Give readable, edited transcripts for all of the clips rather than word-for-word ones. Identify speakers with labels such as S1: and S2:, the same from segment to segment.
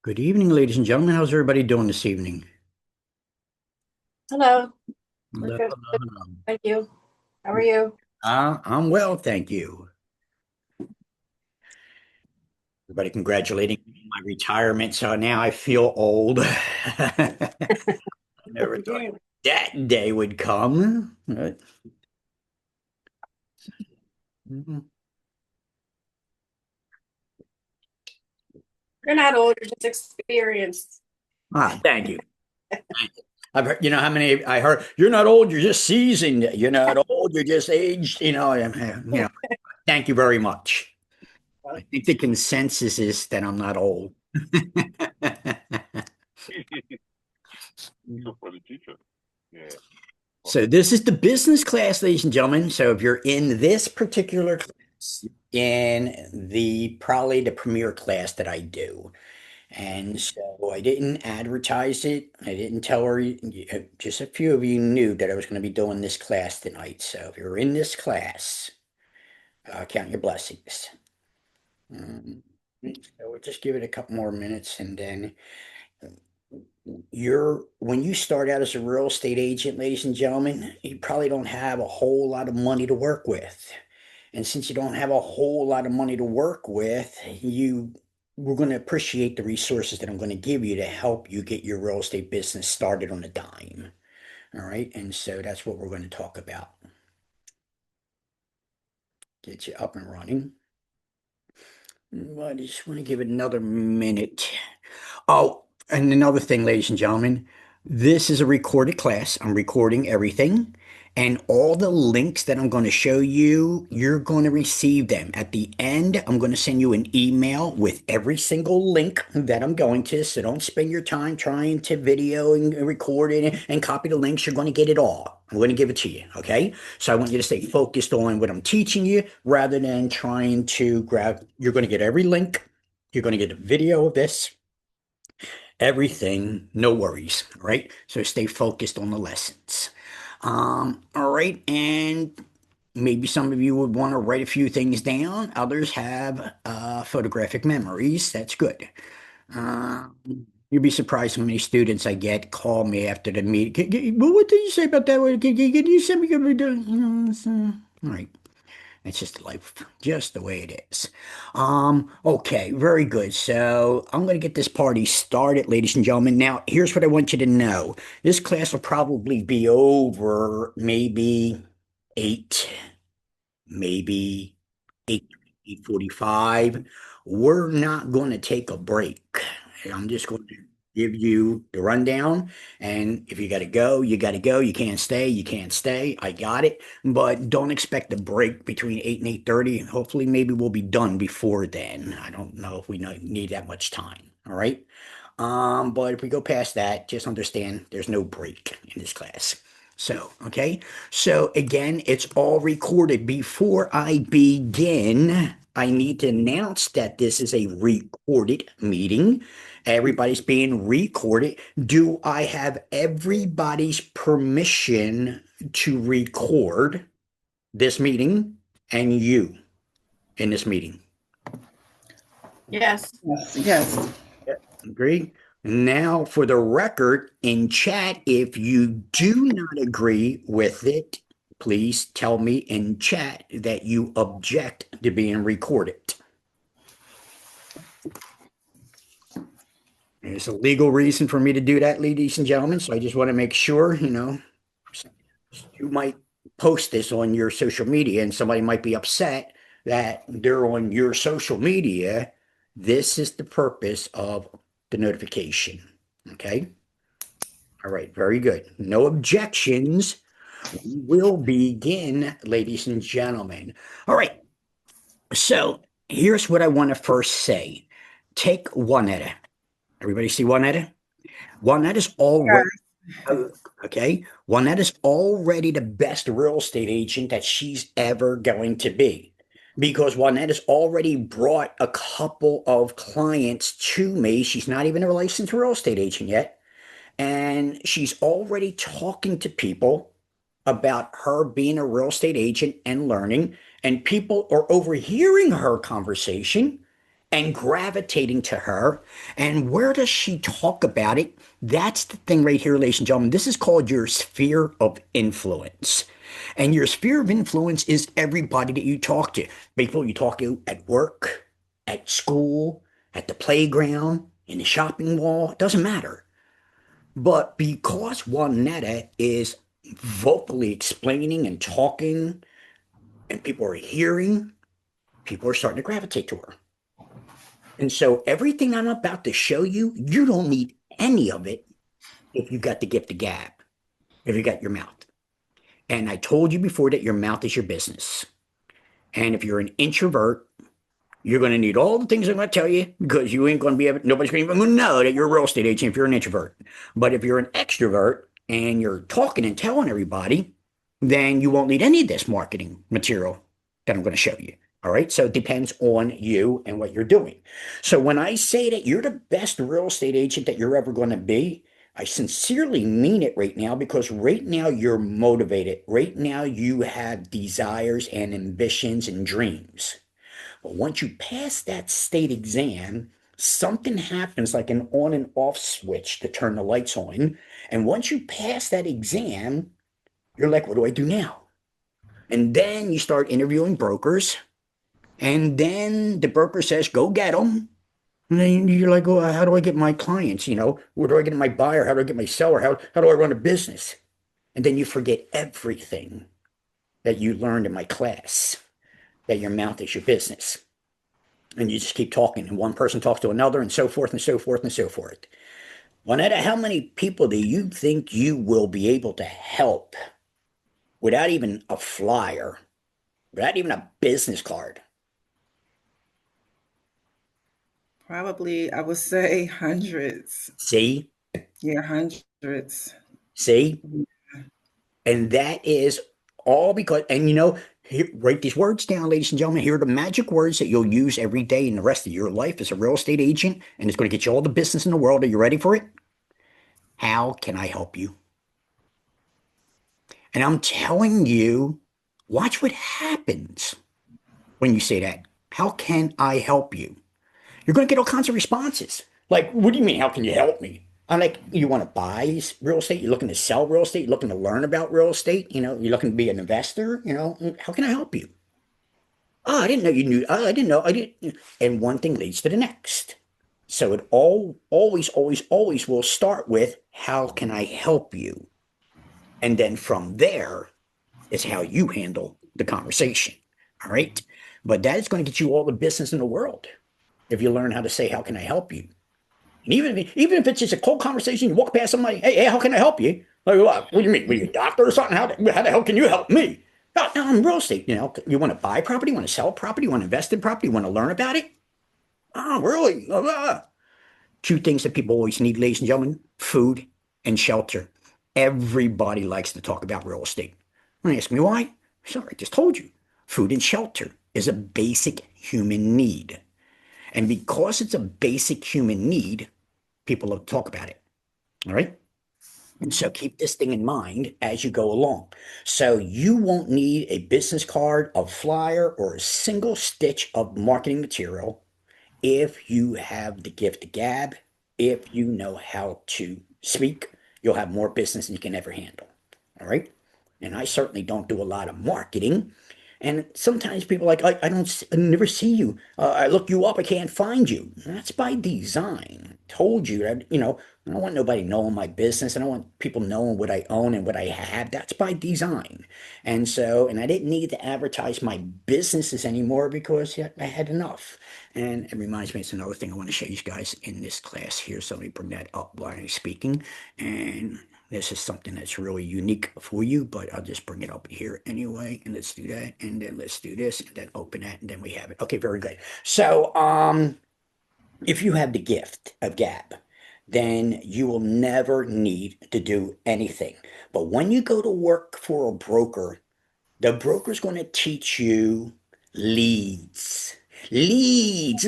S1: Good evening, ladies and gentlemen. How's everybody doing this evening?
S2: Hello, we're
S1: Hello,
S2: good. Good.
S1: hello.
S2: Thank you. How are you?
S1: I'm well, thank you. Everybody congratulating me on my retirement. So now I feel old. Never thought
S2: You're
S1: that day would come. Mhm.
S2: not old, you're just experienced.
S1: Thank you. Thank you. I've heard, how many I heard, you're not old, you're just seasoned. You're not old, you're just aged. Thank you very much. I think the consensus is that I'm not old.
S3: For the teacher. Yeah.
S1: So this is the business class, ladies and gentlemen. So if you're in this particular class, in probably the premier class that I do. And so I didn't advertise it. I didn't tell her, just a few of you knew that I was going to be doing this class tonight. So if you're in this class, count your blessings. Um, so we'll just give it a couple more minutes and then when you start out as a real estate agent, ladies and gentlemen, you probably don't have a whole lot of money to work with. And since you don't have a whole lot of money to work with, we're going to appreciate the resources that I'm going to give you to help you get your real estate business started on a dime. All right. And so that's what we're going to talk about. Get you up and running. I just want to give it another minute. Oh, and another thing, ladies and gentlemen, this is a recorded class. I'm recording everything. And all the links that I'm going to show you, you're going to receive them. At the end, I'm going to send you an email with every single link that I'm going to. So don't spend your time trying to video and record it and copy the links. You're going to get it all. I'm going to give it to you. Okay. So I want you to stay focused on what I'm teaching you rather than trying to grab. You're going to get every link. You're going to get a video of this everything, no worries, all right? So stay focused on the lessons. All right, and maybe some of you would want to write a few things down. Others have photographic memories. That's good. Uh, You'd be surprised how many students I get call me after the meeting. Well, what did you say about that? Can you send me? All right. It's just life, just the way it is. Okay, very good. So I'm going to get this party started, ladies and gentlemen. Now, here's what I want you to know. This class will probably be over maybe eight, maybe eight, 8:45. We're not going to take a break. I'm just going to give you the rundown. And if you got to go, you got to go. You can't stay, you can't stay. I got it. But don't expect a break between 8 and 8:30. Hopefully, maybe we'll be done before then. I don't know if we need that much time. All right. But if we go past that, just understand there's no break in this class. So, okay. So again, it's all recorded. Before I begin, I need to announce that this is a recorded meeting. Everybody's being recorded. Do I have everybody's permission to record this meeting and you in this meeting?
S2: Yes.
S4: Yes, yes.
S1: Agree? Now, for the record, in chat, if you do not agree with it, please tell me in chat that you object to being recorded. There's a legal reason for me to do that, ladies and gentlemen. So I just want to make sure, you might post this on your social media and somebody might be upset that they're on your social media. This is the purpose of the notification. Okay. All right, very good. No objections. We will begin, ladies and gentlemen. All right, so here's what I want to first say. Take Juanetta. Everybody see Juanetta? Juanetta's already, okay? Juanetta's already the best real estate agent that she's ever going to be because Juanetta's already brought a couple of clients to me. She's not even a licensed real estate agent yet. And she's already talking to people about her being a real estate agent and learning. And people are overhearing her conversation and gravitating to her. And where does she talk about it? That's the thing right here, ladies and gentlemen. This is called your sphere of influence. And your sphere of influence is everybody that you talk to. People you talk to at work, at school, at the playground, in the shopping mall, it doesn't matter. But because Juanetta is vocally explaining and talking, and people are hearing, people are starting to gravitate to her. And so everything I'm about to show you, you don't need any of it if you got the gift of gab, if you got your mouth. And I told you before that your mouth is your business. And if you're an introvert, you're going to need all the things I'm going to tell you because you ain't going to be able, nobody's going to even know that you're a real estate agent if you're an introvert. But if you're an extrovert and you're talking and telling everybody, then you won't need any of this marketing material that I'm going to show you. All right. So it depends on you and what you're doing. So when I say that you're the best real estate agent that you're ever going to be, I sincerely mean it right now because right now you're motivated. Right now you have desires and ambitions and dreams. But once you pass that state exam, something happens like an on and off switch to turn the lights on. And once you pass that exam, you're like, what do I do now? And then you start interviewing brokers. And then the broker says, go get them. And then you're like, well, how do I get my clients? You know, where do I get my buyer? How do I get my seller? How do I run a business? And then you forget everything that you learned in my class, that your mouth is your business. And you just keep talking. And one person talks to another and so forth and so forth and so forth. Juanetta, how many people do you think you will be able to help without even a flyer, without even a business card?
S4: Probably, I would say hundreds.
S1: See?
S4: Yeah, hundreds.
S1: See? And that is all because, and you know, here, write these words down, ladies and gentlemen. Here are the magic words that you'll use every day in the rest of your life as a real estate agent, and it's going to get you all the business in the world. Are you ready for it? How can I help you? And I'm telling you, watch what happens when you say that. How can I help you? You're going to get all kinds of responses. Like, what do you mean? How can you help me? I'm like, you want to buy real estate? You're looking to sell real estate? You're looking to learn about real estate? You know, you're looking to be an investor? You know, how can I help you? Oh, I didn't know you knew. Oh, I didn't know. I didn't. And one thing leads to the next. So it always will start with, how can I help you? And then from there is how you handle the conversation. All right. But that is going to get you all the business in the world if you learn how to say, how can I help you? And even if it's just a cold conversation, you walk past somebody, hey, how can I help you? Like, what do you mean? Are you a doctor or something? How the hell can you help me? Oh, no, I'm real estate. You know, you want to buy property, you want to sell property, you want to invest in property, you want to learn about it? Oh, really? Two things that people always need, ladies and gentlemen: food and shelter. Everybody likes to talk about real estate. Don't ask me why. Sorry, I just told you. Food and shelter is a basic human need. And because it's a basic human need, people will talk about it. All right. And so keep this thing in mind as you go along. So you won't need a business card, a flyer, or a single stitch of marketing material if you have the gift of gab. If you know how to speak, you'll have more business than you can ever handle. All right. And I certainly don't do a lot of marketing. And sometimes people are like, I never see you. I look you up, I can't find you. That's by design. I told you that, you know, I don't want nobody knowing my business. I don't want people knowing what I own and what I have. That's by design. And so, and I didn't need to advertise my businesses anymore because I had enough. And it reminds me, it's another thing I want to show you guys in this class here. So let me bring that up while I'm speaking. And this is something that's really unique for you, but I'll just bring it up here anyway. And let's do that. And then let's do this and then open that. And then we have it. Okay, very good. So if you have the gift of gab, then you will never need to do anything. But when you go to work for a broker, the broker's going to teach you leads. Lead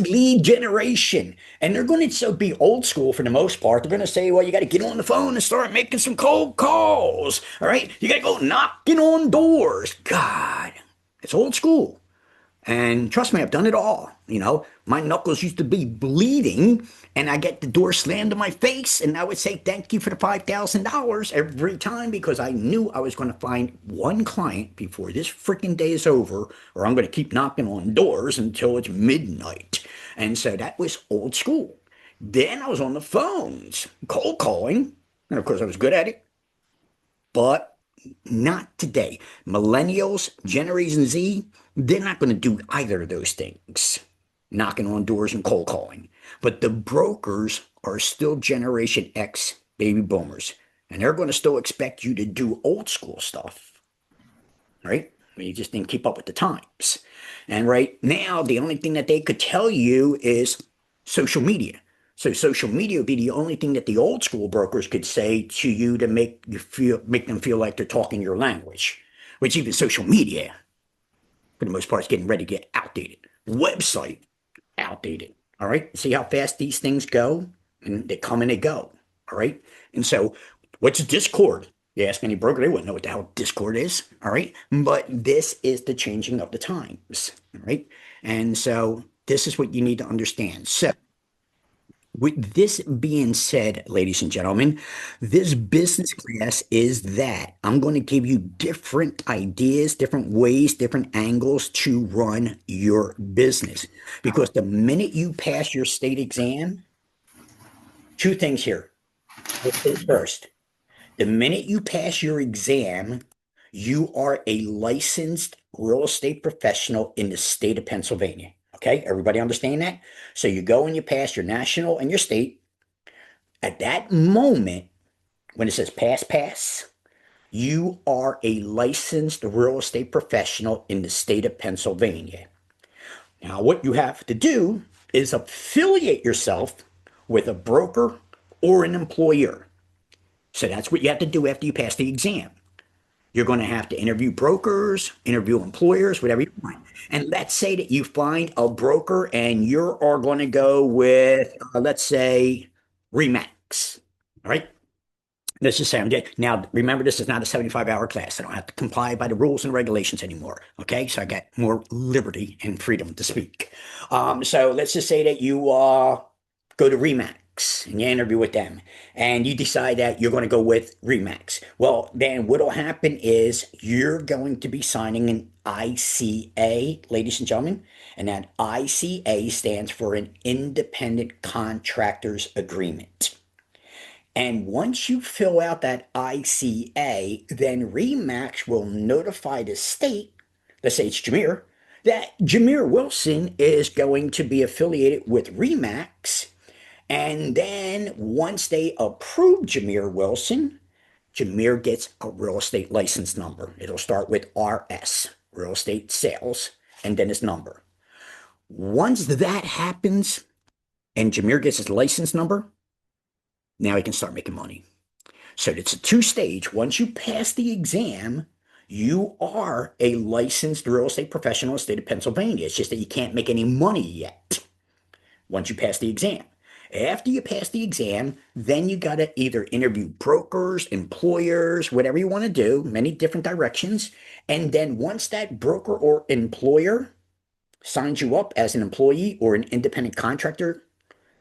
S1: generation. And they're going to be old school for the most part. They're going to say, well, you got to get on the phone and start making some cold calls. All right. You got to go knocking on doors. God, it's old school. And trust me, I've done it all. You know, my knuckles used to be bleeding, and I get the door slammed in my face, and I would say thank you for the $5,000 every time because I knew I was going to find one client before this freaking day is over, or I'm going to keep knocking on doors until it's midnight. And so that was old school. Then I was on the phones, cold calling, and of course I was good at it, but not today. Millennials, Generation Z, they're not going to do either of those things, knocking on doors and cold calling. But the brokers are still Generation X baby boomers, and they're going to still expect you to do old school stuff, right? I mean, you just didn't keep up with the times. And right now, the only thing that they could tell you is social media. So social media would be the only thing that the old school brokers could say to you to make them feel like they're talking your language, which even social media, for the most part, is getting ready to get outdated. Website, outdated. All right. See how fast these things go? And they come and they go. All right. And so, what's Discord? You ask any broker, they wouldn't know what the hell Discord is. All right. But this is the changing of the times. All right. And so, this is what you need to understand. So, with this being said, ladies and gentlemen, this business class is that I'm going to give you different ideas, different ways, different angles to run your business. Because the minute you pass your state exam, two things here. First, the minute you pass your exam, you are a licensed real estate professional in the state of Pennsylvania. Okay, everybody understand that? So you go and you pass your national and your state. At that moment, when it says pass, you are a licensed real estate professional in the state of Pennsylvania. Now, what you have to do is affiliate yourself with a broker or an employer. So that's what you have to do after you pass the exam. You're going to have to interview brokers, interview employers, whatever you want. And let's say that you find a broker and you are going to go with, let's say, Remax. All right. Let's just say I'm dead. Now, remember, this is not a 75-hour class. I don't have to comply by the rules and regulations anymore. Okay. So I got more liberty and freedom to speak. So let's just say that you go to Remax and you interview with them and you decide that you're going to go with Remax. Well, then what'll happen is you're going to be signing an ICA, ladies and gentlemen, and that ICA stands for an Independent Contractors Agreement. And once you fill out that ICA, then Remax will notify the state, let's say it's Jameer, that Jameer Wilson is going to be affiliated with Remax. And then once they approve Jameer Wilson, Jameer gets a real estate license number. It'll start with RS, real estate sales, and then his number. Once that happens and Jameer gets his license number, now he can start making money. So it's a two-stage. Once you pass the exam, you are a licensed real estate professional in the state of Pennsylvania. It's just that you can't make any money yet once you pass the exam. After you pass the exam, then you got to either interview brokers, employers, whatever you want to do, many different directions. And then once that broker or employer signs you up as an employee or an independent contractor,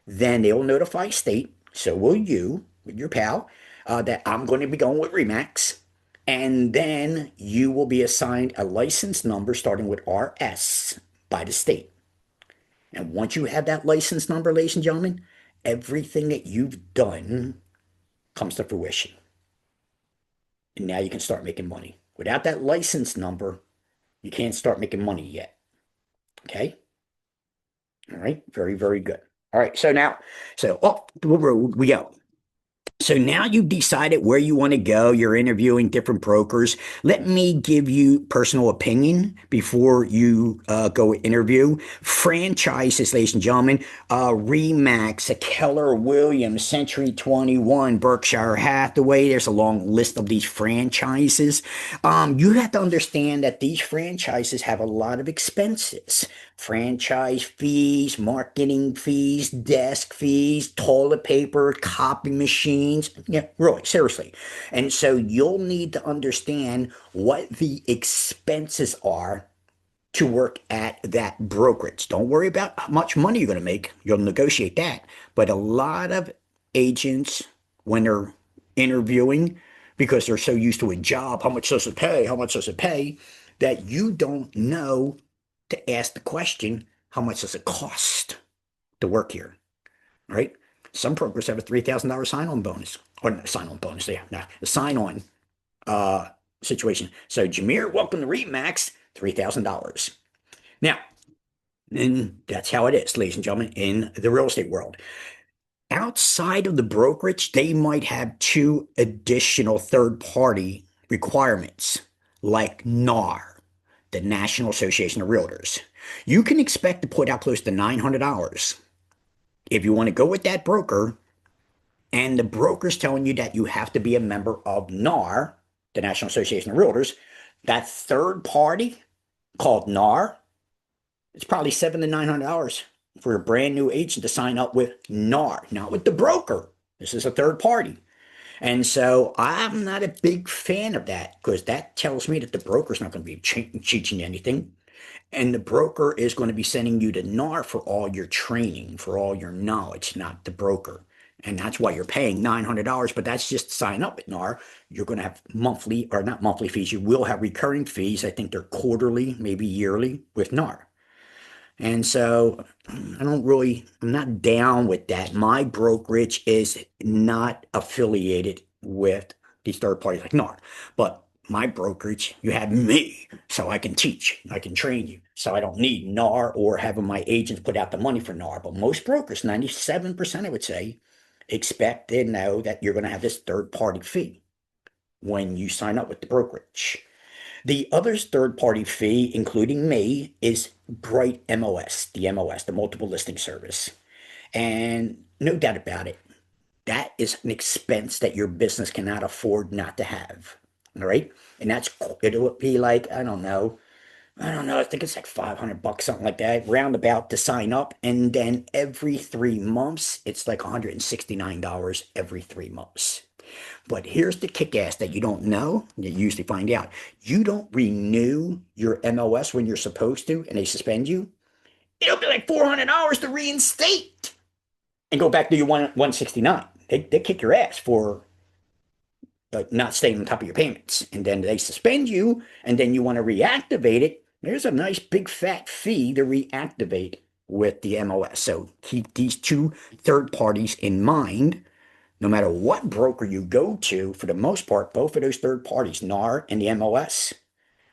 S1: then they will notify state. So will you, with your pal, that I'm going to be going with Remax. And then you will be assigned a license number starting with RS by the state. And once you have that license number, ladies and gentlemen, everything that you've done comes to fruition. And now you can start making money. Without that license number, you can't start making money yet. Okay? All right. Very, very good. All right. So off the road we go. So now you've decided where you want to go. You're interviewing different brokers. Let me give you personal opinion before you go interview. Franchises, ladies and gentlemen, Remax, Keller Williams, Century 21, Berkshire Hathaway. There's a long list of these franchises. You have to understand that these franchises have a lot of expenses. Franchise fees, marketing fees, desk fees, toilet paper, copy machines. Yeah, really, seriously. And so you'll need to understand what the expenses are to work at that brokerage. Don't worry about how much money you're going to make. You'll negotiate that. But a lot of agents, when they're interviewing, because they're so used to a job, how much does it pay? How much does it pay? That you don't know to ask the question, how much does it cost to work here? Right? Some brokers have a $3,000 sign-on bonus, or not sign-on bonus. They have not a sign-on situation. So Jameer, welcome to REMAX, $3,000. Now, and that's how it is, ladies and gentlemen, in the real estate world. Outside of the brokerage, they might have two additional third-party requirements, like NAR, the National Association of Realtors. You can expect to put out close to $900 if you want to go with that broker, and the broker's telling you that you have to be a member of NAR, the National Association of Realtors. That third party called NAR, it's probably $700 to $900 for a brand new agent to sign up with NAR, not with the broker. This is a third party. And so I'm not a big fan of that, because that tells me that the broker's not going to be teaching you anything. And the broker is going to be sending you to NAR for all your training, for all your knowledge, not the broker. And that's why you're paying $900, but that's just to sign up at NAR. You're going to have monthly, or not monthly fees, you will have recurring fees. I think they're quarterly, maybe yearly with NAR. And so I'm not down with that. My brokerage is not affiliated with these third parties like NAR, but my brokerage, you have me, so I can teach, I can train you. So I don't need NAR or having my agents put out the money for NAR. But most brokers, 97%, I would say, expect to know that you're going to have this third party fee when you sign up with the brokerage. The other third party fee, including me, is Bright MOS, the multiple listing service. And no doubt about it, that is an expense that your business cannot afford not to have. All right. And it would be like, I don't know. I think it's like $500, something like that, roundabout to sign up. And then every 3 months, it's like $169 every 3 months. But here's the kick ass that you don't know, you usually find out. You don't renew your MOS when you're supposed to, and they suspend you. It'll be like $400 to reinstate and go back to your 169. They kick your ass for not staying on top of your payments. And then they suspend you, and then you want to reactivate it. There's a nice big fat fee to reactivate with the MOS. So keep these two third parties in mind. No matter what broker you go to, for the most part, both of those third parties, NAR and the MOS,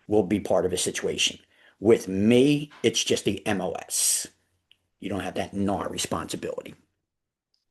S1: will be part of a situation. With me, it's just the MOS. You don't have that NAR responsibility.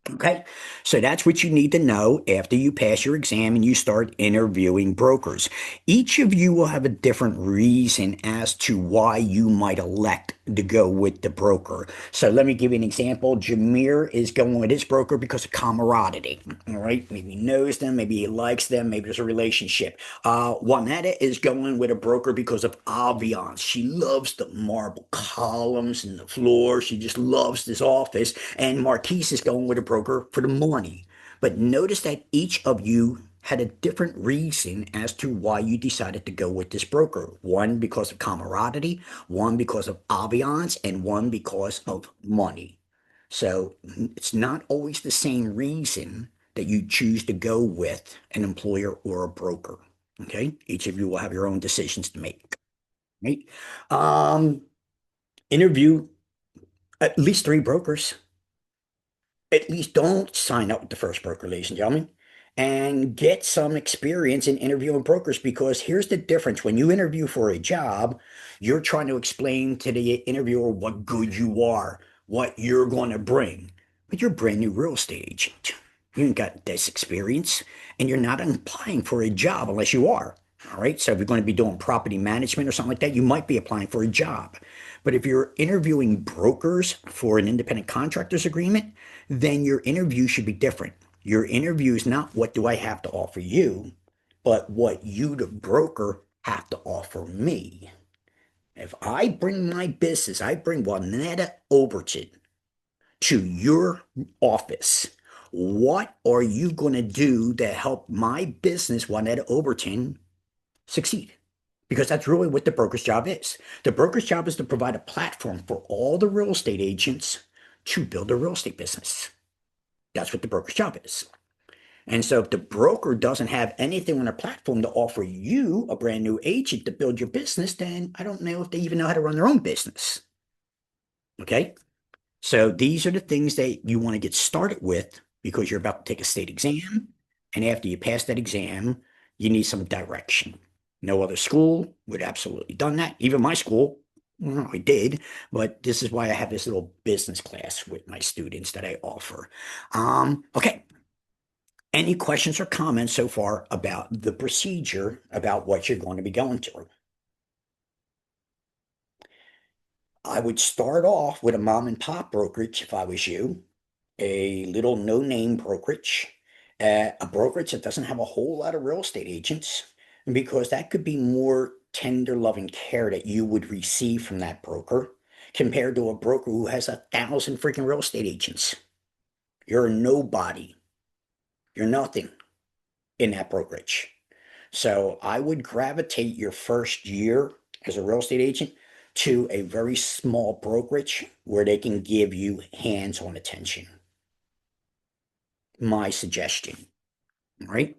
S1: Okay, so that's what you need to know after you pass your exam and you start interviewing brokers. Each of you will have a different reason as to why you might elect to go with the broker. So let me give you an example. Jameer is going with his broker because of camaraderie. All right, maybe he knows them, maybe he likes them, maybe there's a relationship. Juanetta is going with a broker because of ambiance. She loves the marble columns and the floor. She just loves this office. And Marquise is going with a broker for the money. But notice that each of you had a different reason as to why you decided to go with this broker. One because of camaraderie, one because of ambiance, and one because of money. So it's not always the same reason that you choose to go with an employer or a broker. Okay, each of you will have your own decisions to make. Right? Interview at least 3 brokers. At least don't sign up with the first broker, ladies and gentlemen, and get some experience in interviewing brokers, because here's the difference. When you interview for a job, you're trying to explain to the interviewer what good you are, what you're going to bring. But you're a brand new real estate agent. You ain't got this experience, and you're not applying for a job unless you are. All right. So if you're going to be doing property management or something like that, you might be applying for a job. But if you're interviewing brokers for an independent contractors agreement, then your interview should be different. Your interview is not what do I have to offer you, but what you, the broker, have to offer me. If I bring my business, I bring Juanetta Overton to your office, what are you going to do to help my business, Juanetta Overton, succeed? because that's really what the broker's job is. The broker's job is to provide a platform for all the real estate agents to build a real estate business. That's what the broker's job is. And so if the broker doesn't have anything on their platform to offer you, a brand new agent, to build your business, then I don't know if they even know how to run their own business. Okay? So these are the things that you want to get started with because you're about to take a state exam. And after you pass that exam, you need some direction. No other school would absolutely done that. Even my school, well, I did, but this is why I have this little business class with my students that I offer. Okay. Any questions or comments so far about the procedure, about what you're going to be going through? I would start off with a mom and pop brokerage if I was you, a little no-name brokerage, a brokerage that doesn't have a whole lot of real estate agents, because that could be more tender loving care that you would receive from that broker compared to a broker who has 1,000 freaking real estate agents. You're a nobody. You're nothing in that brokerage. So I would gravitate your first year as a real estate agent to a very small brokerage where they can give you hands-on attention. My suggestion, right?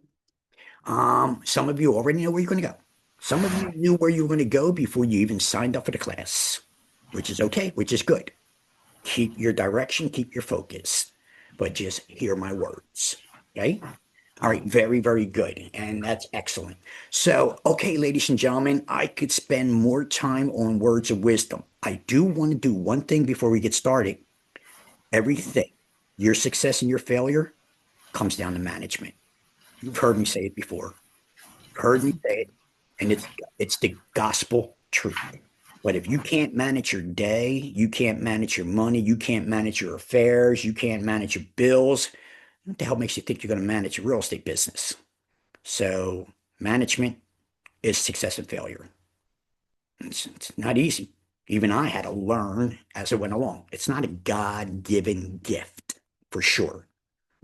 S1: Some of you already know where you're going to go. Some of you knew where you were going to go before you even signed up for the class, which is okay, which is good. Keep your direction, keep your focus, but just hear my words, okay? All right, very, very good. And that's excellent. So, okay, ladies and gentlemen, I could spend more time on words of wisdom. I do want to do one thing before we get started. Everything, your success and your failure, comes down to management. You've heard me say it before. Heard me say it, and it's the gospel truth. But if you can't manage your day, you can't manage your money, you can't manage your affairs, you can't manage your bills, what the hell makes you think you're going to manage a real estate business? So management is success and failure. It's not easy. Even I had to learn as I went along. It's not a God-given gift for sure.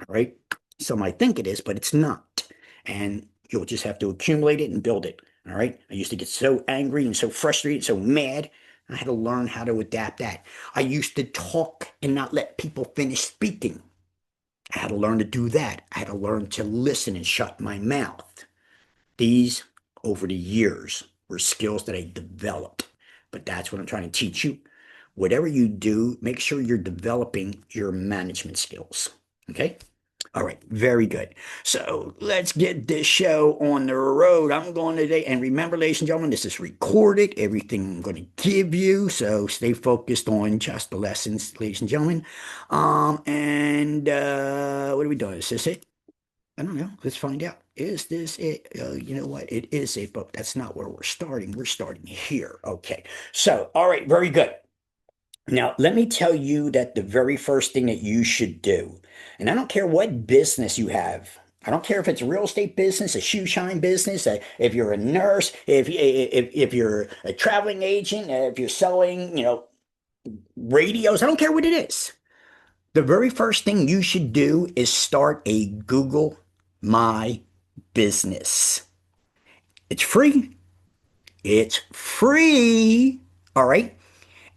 S1: All right. Some might think it is, but it's not. And you'll just have to accumulate it and build it. All right. I used to get so angry and so frustrated, so mad. I had to learn how to adapt that. I used to talk and not let people finish speaking. I had to learn to do that. I had to learn to listen and shut my mouth. These, over the years, were skills that I developed. But that's what I'm trying to teach you. Whatever you do, make sure you're developing your management skills. Okay? All right, very good. So let's get this show on the road. I'm going today. And remember, ladies and gentlemen, this is recorded. Everything I'm going to give you. So stay focused on just the lessons, ladies and gentlemen. What are we doing? Is this it? I don't know. Let's find out. Is this it? You know what? It is it, but that's not where we're starting. We're starting here. Okay. So, all right, very good. Now, let me tell you that the very first thing that you should do, and I don't care what business you have. I don't care if it's a real estate business, a shoe shine business, if you're a nurse, if you're a traveling agent, if you're selling, radios. I don't care what it is. The very first thing you should do is start a Google My Business. It's free. It's free. All right.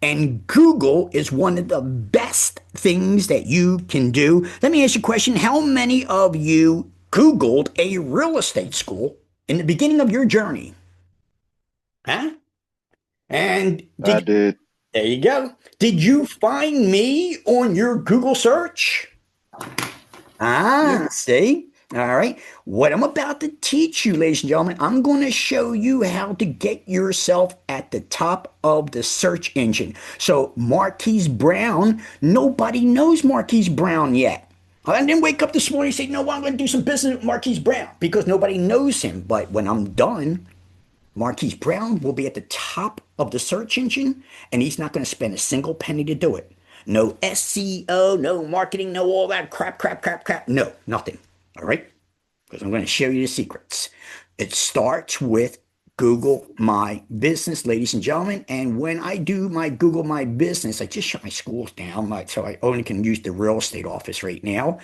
S1: And Google is one of the best things that you can do. Let me ask you a question. How many of you Googled a real estate school in the beginning of your journey? Huh? And
S3: I did.
S1: there you go. Did you find me on your Google search? See? All right. What I'm about to teach you, ladies and gentlemen, I'm going to show you how to get yourself at the top of the search engine. So Marquise Brown, nobody knows Marquise Brown yet. I didn't wake up this morning and say, no, I'm going to do some business with Marquise Brown because nobody knows him. But when I'm done, Marquise Brown will be at the top of the search engine, and he's not going to spend a single penny to do it. No SEO, no marketing, no all that crap. No, nothing. All right? Because I'm going to show you the secrets. It starts with Google My Business, ladies and gentlemen. And when I do my Google My Business, I just shut my schools down. So I only can use the real estate office right now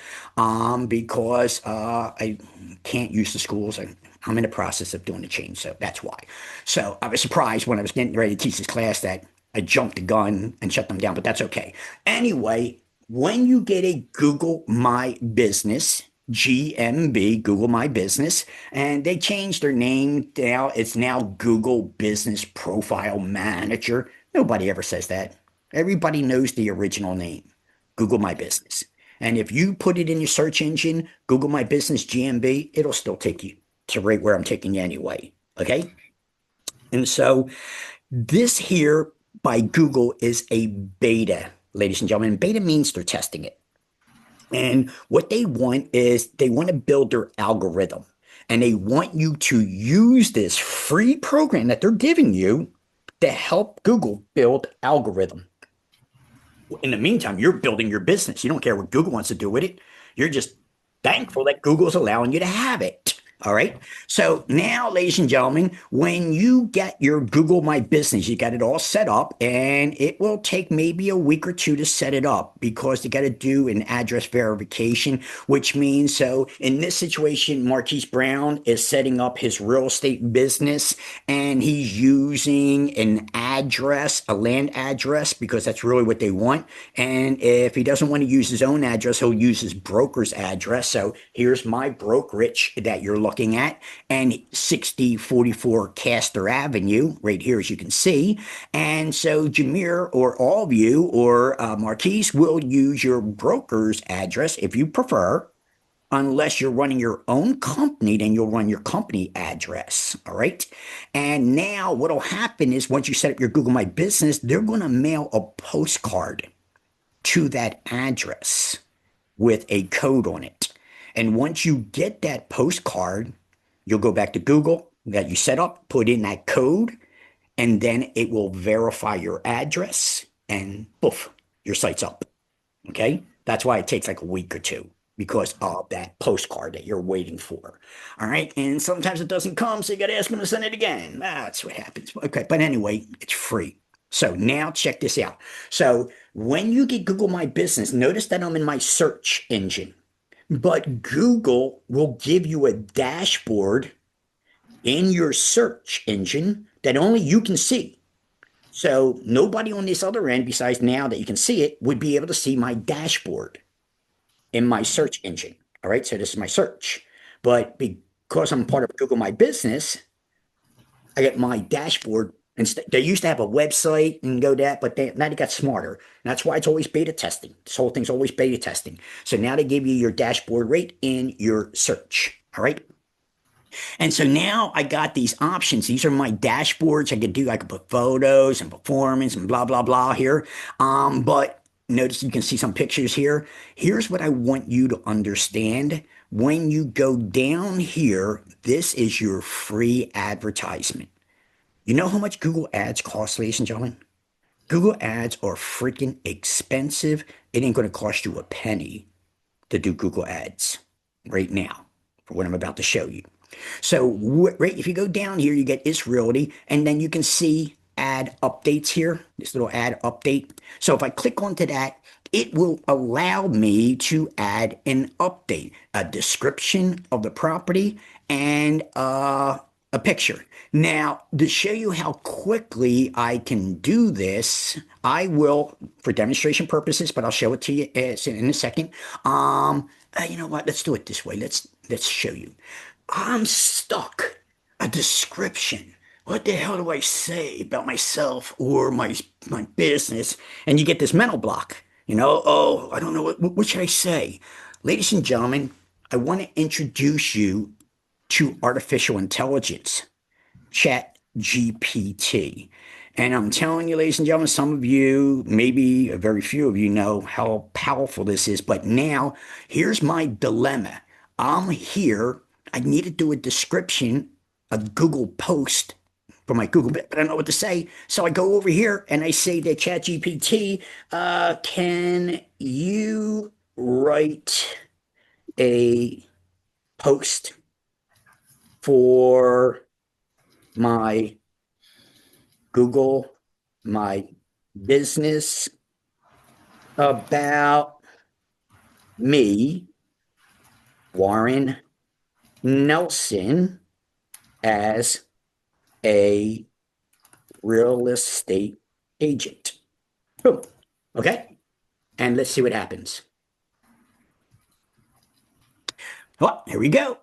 S1: because I can't use the schools. I'm in the process of doing the change, so that's why. So I was surprised when I was getting ready to teach this class that I jumped the gun and shut them down, but that's okay. Anyway, when you get a Google My Business, GMB, Google My Business, and they changed their name now. It's now Google Business Profile Manager. Nobody ever says that. Everybody knows the original name, Google My Business. And if you put it in your search engine, Google My Business GMB, it'll still take you to right where I'm taking you anyway. Okay. And so this here by Google is a beta, ladies and gentlemen. Beta means they're testing it. And what they want is they want to build their algorithm and they want you to use this free program that they're giving you to help Google build algorithm. In the meantime, you're building your business. You don't care what Google wants to do with it. You're just thankful that Google's allowing you to have it. All right. So now, ladies and gentlemen, when you get your Google My Business, you got it all set up, and it will take maybe a week or two to set it up because you got to do an address verification, which means so in this situation, Marquise Brown is setting up his real estate business and he's using an address, a land address, because that's really what they want. And if he doesn't want to use his own address, he'll use his broker's address. So here's my brokerage that you're looking at, and 6044 Castor Avenue, right here, as you can see. And so Jameer, or all of you, or Marquise, will use your broker's address if you prefer. Unless you're running your own company, then you'll run your company address. All right. And now what'll happen is once you set up your Google My Business, they're going to mail a postcard to that address with a code on it. And once you get that postcard, you'll go back to Google that you set up, put in that code, and then it will verify your address and poof, your site's up. Okay. That's why it takes like a week or two because of that postcard that you're waiting for. All right. And sometimes it doesn't come, so you got to ask them to send it again. That's what happens. Okay. But anyway, it's free. So now check this out. So when you get Google My Business, notice that I'm in my search engine. But Google will give you a dashboard in your search engine that only you can see. So nobody on this other end, besides now that you can see it, would be able to see my dashboard in my search engine. All right. So this is my search. But because I'm part of Google My Business, I get my dashboard. They used to have a website and go that, but now they got smarter. And that's why it's always beta testing. This whole thing's always beta testing. So now they give you your dashboard right in your search. All right. And so now I got these options. These are my dashboards. I could put photos and performance and blah, blah, blah here. But notice you can see some pictures here. Here's what I want you to understand. When you go down here, this is your free advertisement. You know how much Google Ads cost, ladies and gentlemen? Google Ads are freaking expensive. It ain't going to cost you a penny to do Google Ads right now for what I'm about to show you. So right, if you go down here, you get It's Realty, and then you can see ad updates here, this little ad update. So if I click onto that, it will allow me to add an update, a description of the property, and a picture. Now, to show you how quickly I can do this, I will, for demonstration purposes, but I'll show it to you in a second. You know what? Let's do it this way. Let's show you. I'm stuck. A description. What the hell do I say about myself or my business? And you get this mental block. Oh, I don't know what should I say? Ladies and gentlemen, I want to introduce you to artificial intelligence, Chat GPT. And I'm telling you, ladies and gentlemen, some of you, maybe a very few of you know how powerful this is. But now, here's my dilemma. I'm here. I need to do a description, a Google post for my Google, but I don't know what to say. So I go over here and I say to ChatGPT, can you write a post for my Google My Business about me, Warren Nelson, as a real estate agent. Boom. Okay. And let's see what happens. Well, here we go.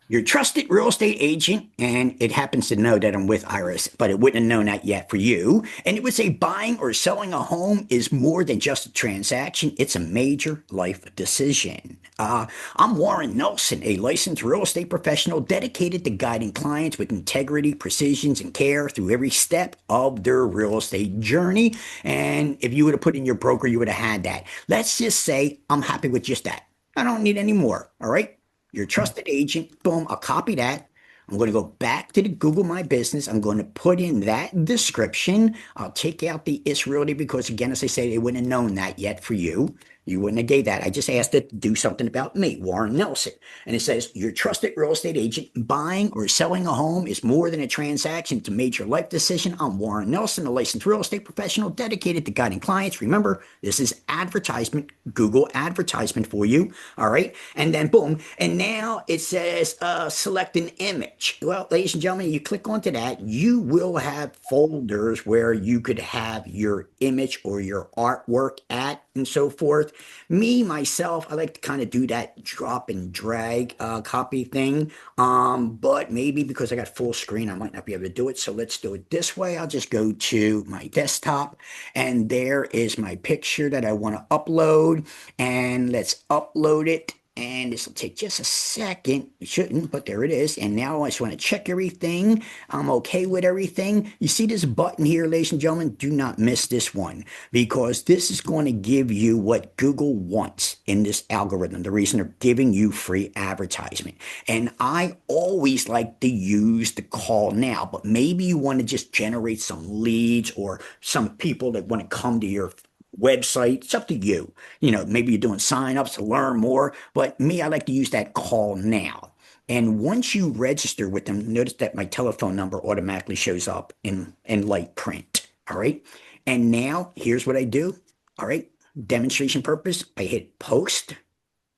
S1: Your trusted real estate agent, and it happens to know that I'm with Iris, but it wouldn't have known that yet for you. And it would say buying or selling a home is more than just a transaction, it's a major life decision. I'm Warren Nelson, a licensed real estate professional dedicated to guiding clients with integrity, precision, and care through every step of their real estate journey. And if you would have put in your broker, you would have had that. Let's just say I'm happy with just that. I don't need any more. All right. Your trusted agent, boom, I'll copy that. I'm going to go back to the Google My Business. I'm going to put in that description. I'll take out the Is Realty because, again, as I say, they wouldn't have known that yet for you. You wouldn't have gave that. I just asked it to do something about me, Warren Nelson. And it says, your trusted real estate agent, buying or selling a home is more than a transaction. It's a major life decision. I'm Warren Nelson, a licensed real estate professional dedicated to guiding clients. Remember, this is advertisement, Google advertisement for you. All right. And then boom. And now it says, select an image. Well, ladies and gentlemen, you click onto that, you will have folders where you could have your image or your artwork at and so forth. Me, myself, I like to kind of do that drop and drag copy thing. But maybe because I got full screen, I might not be able to do it. So let's do it this way. I'll just go to my desktop and there is my picture that I want to upload. And let's upload it. And this will take just a second. It shouldn't, but there it is. And now I just want to check everything. I'm okay with everything. You see this button here, ladies and gentlemen? Do not miss this one because this is going to give you what Google wants in this algorithm. The reason they're giving you free advertisement. And I always like to use the call now, but maybe you want to just generate some leads or some people that want to come to your website. It's up to you. You know, maybe you're doing signups to learn more, but me, I like to use that call now. And once you register with them, notice that my telephone number automatically shows up in light print. All right. And now here's what I do. All right. Demonstration purpose. I hit post.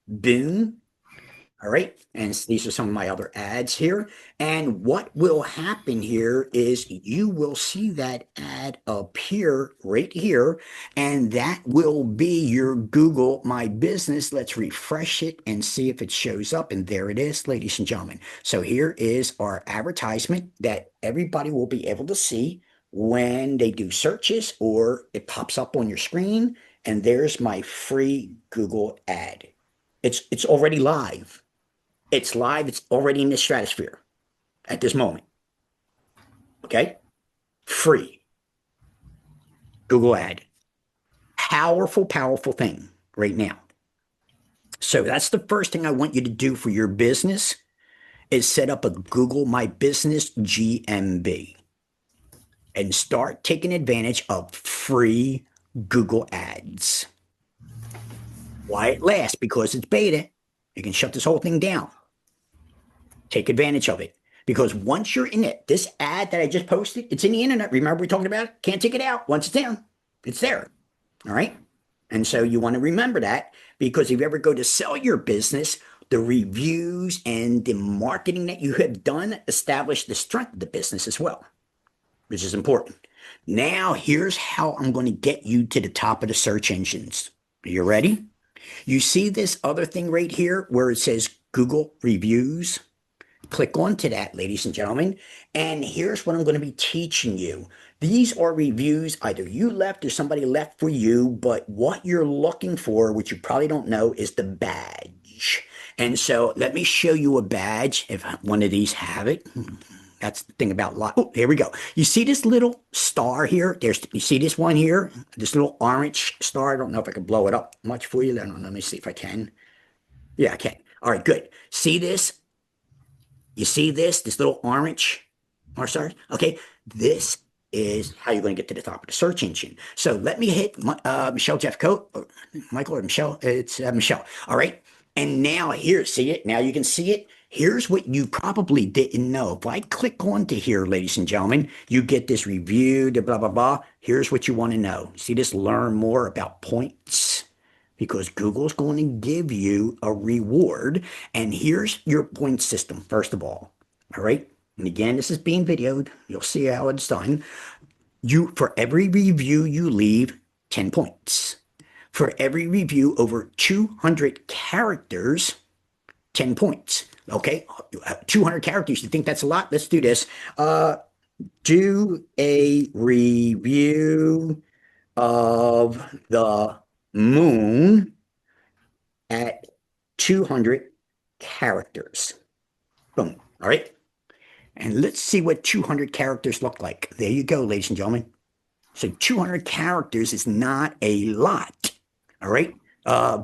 S1: Boom. All right. And these are some of my other ads here. And what will happen here is you will see that ad appear right here. And that will be your Google My Business. Let's refresh it and see if it shows up. And there it is, ladies and gentlemen. So here is our advertisement that everybody will be able to see when they do searches or it pops up on your screen. And there's my free Google ad. It's already live. It's live. It's already in the stratosphere at this moment. Okay? Free. Google ad. Powerful, powerful thing right now. So that's the first thing I want you to do for your business is set up a Google My Business GMB and start taking advantage of free Google ads. Why it lasts? Because it's beta. You can shut this whole thing down. Take advantage of it. Because once you're in it, this ad that I just posted, it's in the internet. Remember we talked about it? Can't take it out. Once it's down, it's there. All right? And so you want to remember that because if you ever go to sell your business, the reviews and the marketing that you have done establish the strength of the business as well, which is important. Now, here's how I'm going to get you to the top of the search engines. Are you ready? You see this other thing right here where it says Google reviews? Click onto that, ladies and gentlemen. And here's what I'm going to be teaching you. These are reviews either you left or somebody left for you, but what you're looking for, which you probably don't know, is the badge. And so let me show you a badge if one of these have it. That's the thing about oh, here we go. You see this little star here? You see this one here? This little orange star. I don't know if I can blow it up much for you. I don't know. Let me see if I can. Yeah, I can. All right, good. See this? You see this? This little orange star? Okay, this is how you're going to get to the top of the search engine. So let me hit Michelle Jeffcoat, or Michael or Michelle. It's Michelle. All right. And now here, see it? Now you can see it. Here's what you probably didn't know. If I click onto here, ladies and gentlemen, you get this review, the blah, blah, blah. Here's what you want to know. See this? Learn more about points. Because Google's going to give you a reward. And here's your point system, first of all. All right. and again, this is being videoed. You'll see how it's done. For every review you leave, 10 points. For every review over 200 characters, 10 points. Okay, 200 characters. You think that's a lot? Let's do this. Do a review of the moon at 200 characters. Boom. All right. And let's see what 200 characters look like. There you go, ladies and gentlemen. So 200 characters is not a lot. All right.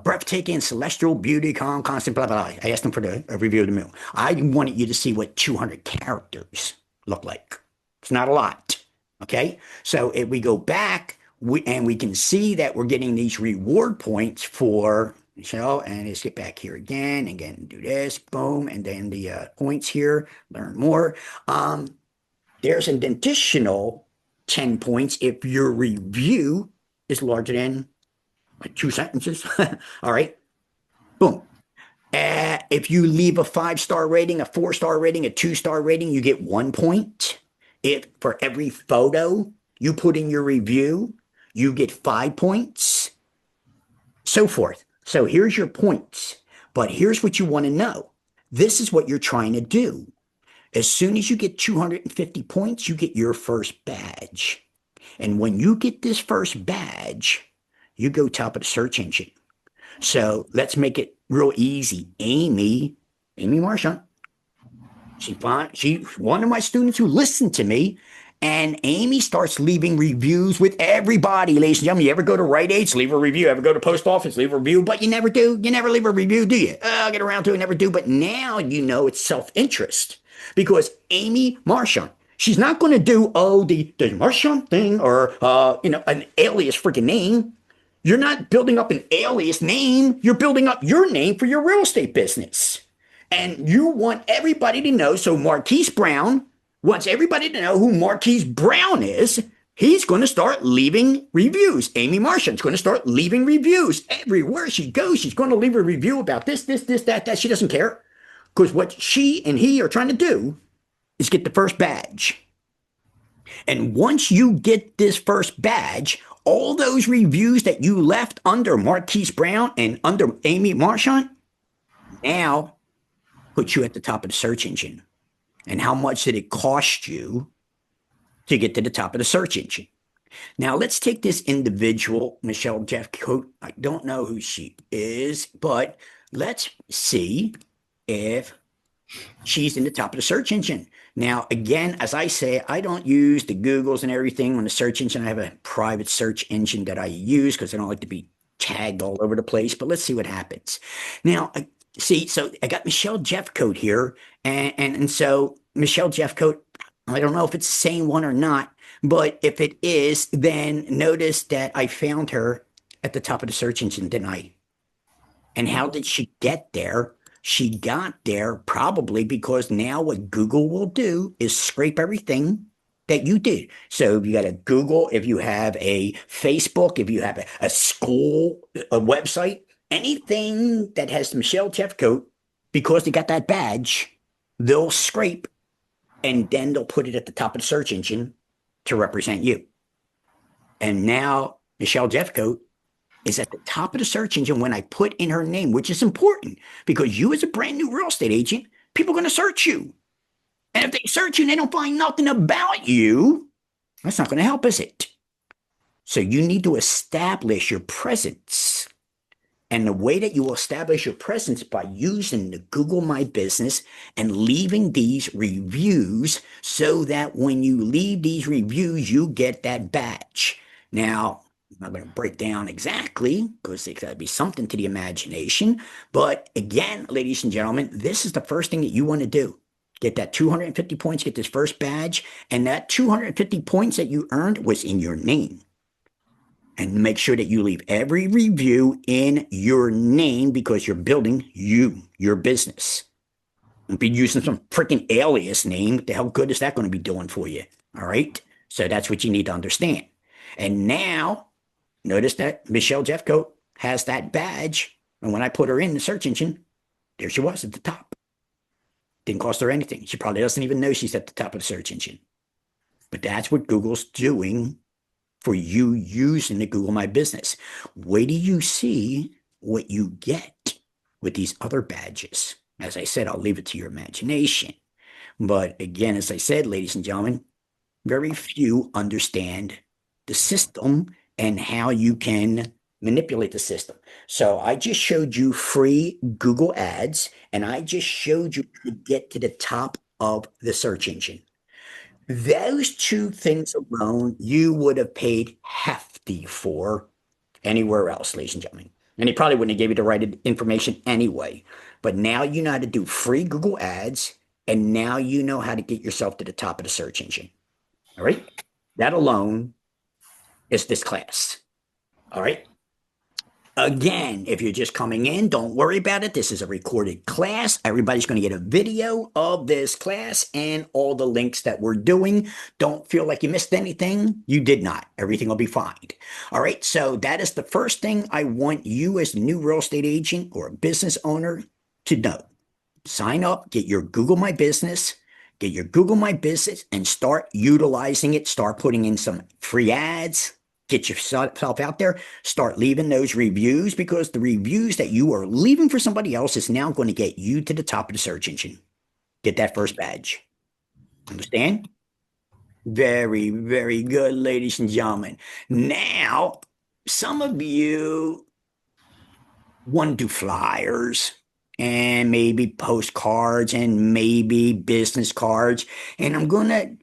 S1: Breathtaking, celestial beauty, calm, constant, blah, blah, blah. I asked them for a review of the moon. I wanted you to see what 200 characters look like. It's not a lot. Okay. So if we go back, we can see that we're getting these reward points for Michelle, and let's get back here again, do this, boom, and then the points here, learn more. There's an additional 10 points if your review is larger than like 2 sentences. All right, boom. If you leave a 5-star rating, a 4-star rating, a 2-star rating, you get 1 point. If for every photo you put in your review, you get 5 points, so forth. So here's your points, but here's what you want to know. This is what you're trying to do. As soon as you get 250 points, you get your first badge. And when you get this first badge, you go top of the search engine. So let's make it real easy. Amy Marchant, she's one of my students who listened to me. And Amy starts leaving reviews with everybody, ladies and gentlemen. You ever go to Rite Aid, leave a review. Ever go to post office, leave a review. But you never do. You never leave a review, do you? I'll get around to it, never do. But now you know it's self-interest. Because Amy Marchant, she's not going to do, the Marchant thing or, an alias freaking name. You're not building up an alias name. You're building up your name for your real estate business. And you want everybody to know. So Marquise Brown wants everybody to know who Marquise Brown is. He's going to start leaving reviews. Amy Marchant's going to start leaving reviews. Everywhere she goes, she's going to leave a review about this, that. She doesn't care. Because what she and he are trying to do is get the first badge. And once you get this first badge, all those reviews that you left under Marquise Brown and under Amy Marchant now put you at the top of the search engine. And how much did it cost you to get to the top of the search engine? Now, let's take this individual, Michelle Jeffcoat. I don't know who she is, but let's see if she's in the top of the search engine. Now, again, as I say, I don't use the Googles and everything on the search engine. I have a private search engine that I use because I don't like to be tagged all over the place. But let's see what happens. Now, so I got Michelle Jeffcoat here. And so Michelle Jeffcoat, I don't know if it's the same one or not, but if it is, then notice that I found her at the top of the search engine, didn't I? And how did she get there? She got there probably because now what Google will do is scrape everything that you did. So if you got a Google, if you have a Facebook, if you have a school, a website, anything that has Michelle Jeffcoat, because they got that badge, they'll scrape and then they'll put it at the top of the search engine to represent you. And now Michelle Jeffcoat is at the top of the search engine when I put in her name, which is important because you as a brand new real estate agent, people are going to search you. And if they search you and they don't find nothing about you, that's not going to help, is it? So you need to establish your presence. And the way that you will establish your presence by using the Google My Business and leaving these reviews so that when you leave these reviews, you get that badge. Now, I'm not going to break down exactly because there's got to be something to the imagination. But again, ladies and gentlemen, this is the first thing that you want to do. Get that 250 points, get this first badge. And that 250 points that you earned was in your name. And make sure that you leave every review in your name because you're building your business. Don't be using some freaking alias name. What the hell good is that going to be doing for you? All right. So that's what you need to understand. And now, notice that Michelle Jeffcoat has that badge. And when I put her in the search engine, there she was at the top. Didn't cost her anything. She probably doesn't even know she's at the top of the search engine. But that's what Google's doing for you using the Google My Business. Wait till you see what you get with these other badges. As I said, I'll leave it to your imagination. But again, as I said, ladies and gentlemen, very few understand the system and how you can manipulate the system. So I just showed you free Google Ads, and I just showed you to get to the top of the search engine. Those two things alone, you would have paid hefty for anywhere else, ladies and gentlemen. And he probably wouldn't have gave you the right information anyway. But now you know how to do free Google Ads, and now you know how to get yourself to the top of the search engine. All right? That alone is this class. All right? Again, if you're just coming in, don't worry about it. This is a recorded class. Everybody's going to get a video of this class and all the links that we're doing. Don't feel like you missed anything. You did not. Everything will be fine. All right. So that is the first thing I want you as a new real estate agent or a business owner to know. Sign up, get your Google My Business, and start utilizing it. Start putting in some free ads. Get yourself out there, start leaving those reviews, because the reviews that you are leaving for somebody else is now going to get you to the top of the search engine. Get that first badge. Understand? Very, very good, ladies and gentlemen. Now, some of you want to do flyers and maybe postcards and maybe business cards. And I'm going to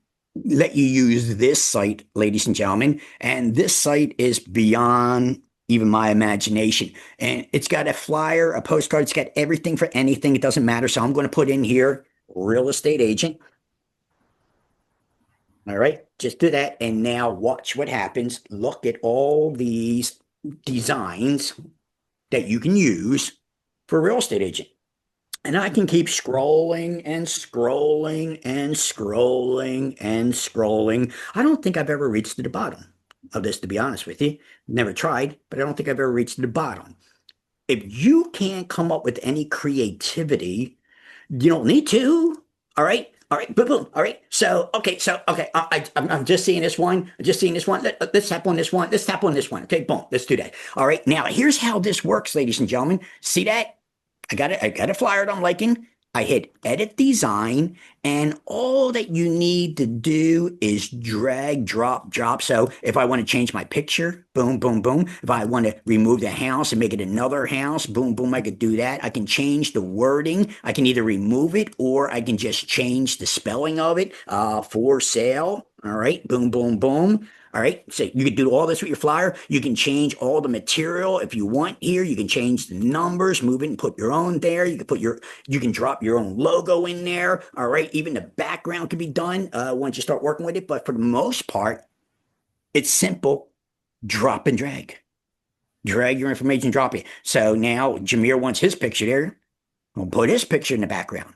S1: let you use this site, ladies and gentlemen. And this site is beyond even my imagination. And it's got a flyer, a postcard. It's got everything for anything. It doesn't matter. So I'm going to put in here, real estate agent. All right, just do that. And now watch what happens. Look at all these designs that you can use for real estate agent. And I can keep scrolling and scrolling and scrolling and scrolling. I don't think I've ever reached to the bottom of this, to be honest with you. Never tried, but I don't think I've ever reached to the bottom. If you can't come up with any creativity, you don't need to. All right. All right. Boom, boom. All right. Okay. I'm just seeing this one. I'm just seeing this one. Let's tap on this one. Let's tap on this one. Okay. Boom. Let's do that. All right. Now, here's how this works, ladies and gentlemen. See that? I got a flyer that I'm liking. I hit edit design, and all that you need to do is drag, drop. So if I want to change my picture, boom, boom, boom. If I want to remove the house and make it another house, boom, boom, I could do that. I can change the wording. I can either remove it or I can just change the spelling of it. For sale. All right. Boom, boom, boom. All right. So you can do all this with your flyer. You can change all the material if you want here. You can change the numbers, move it and put your own there. You can drop your own logo in there. All right. Even the background can be done once you start working with it. But for the most part, it's simple. Drop and drag. Drag your information, drop it. So now Jameer wants his picture there. We'll put his picture in the background.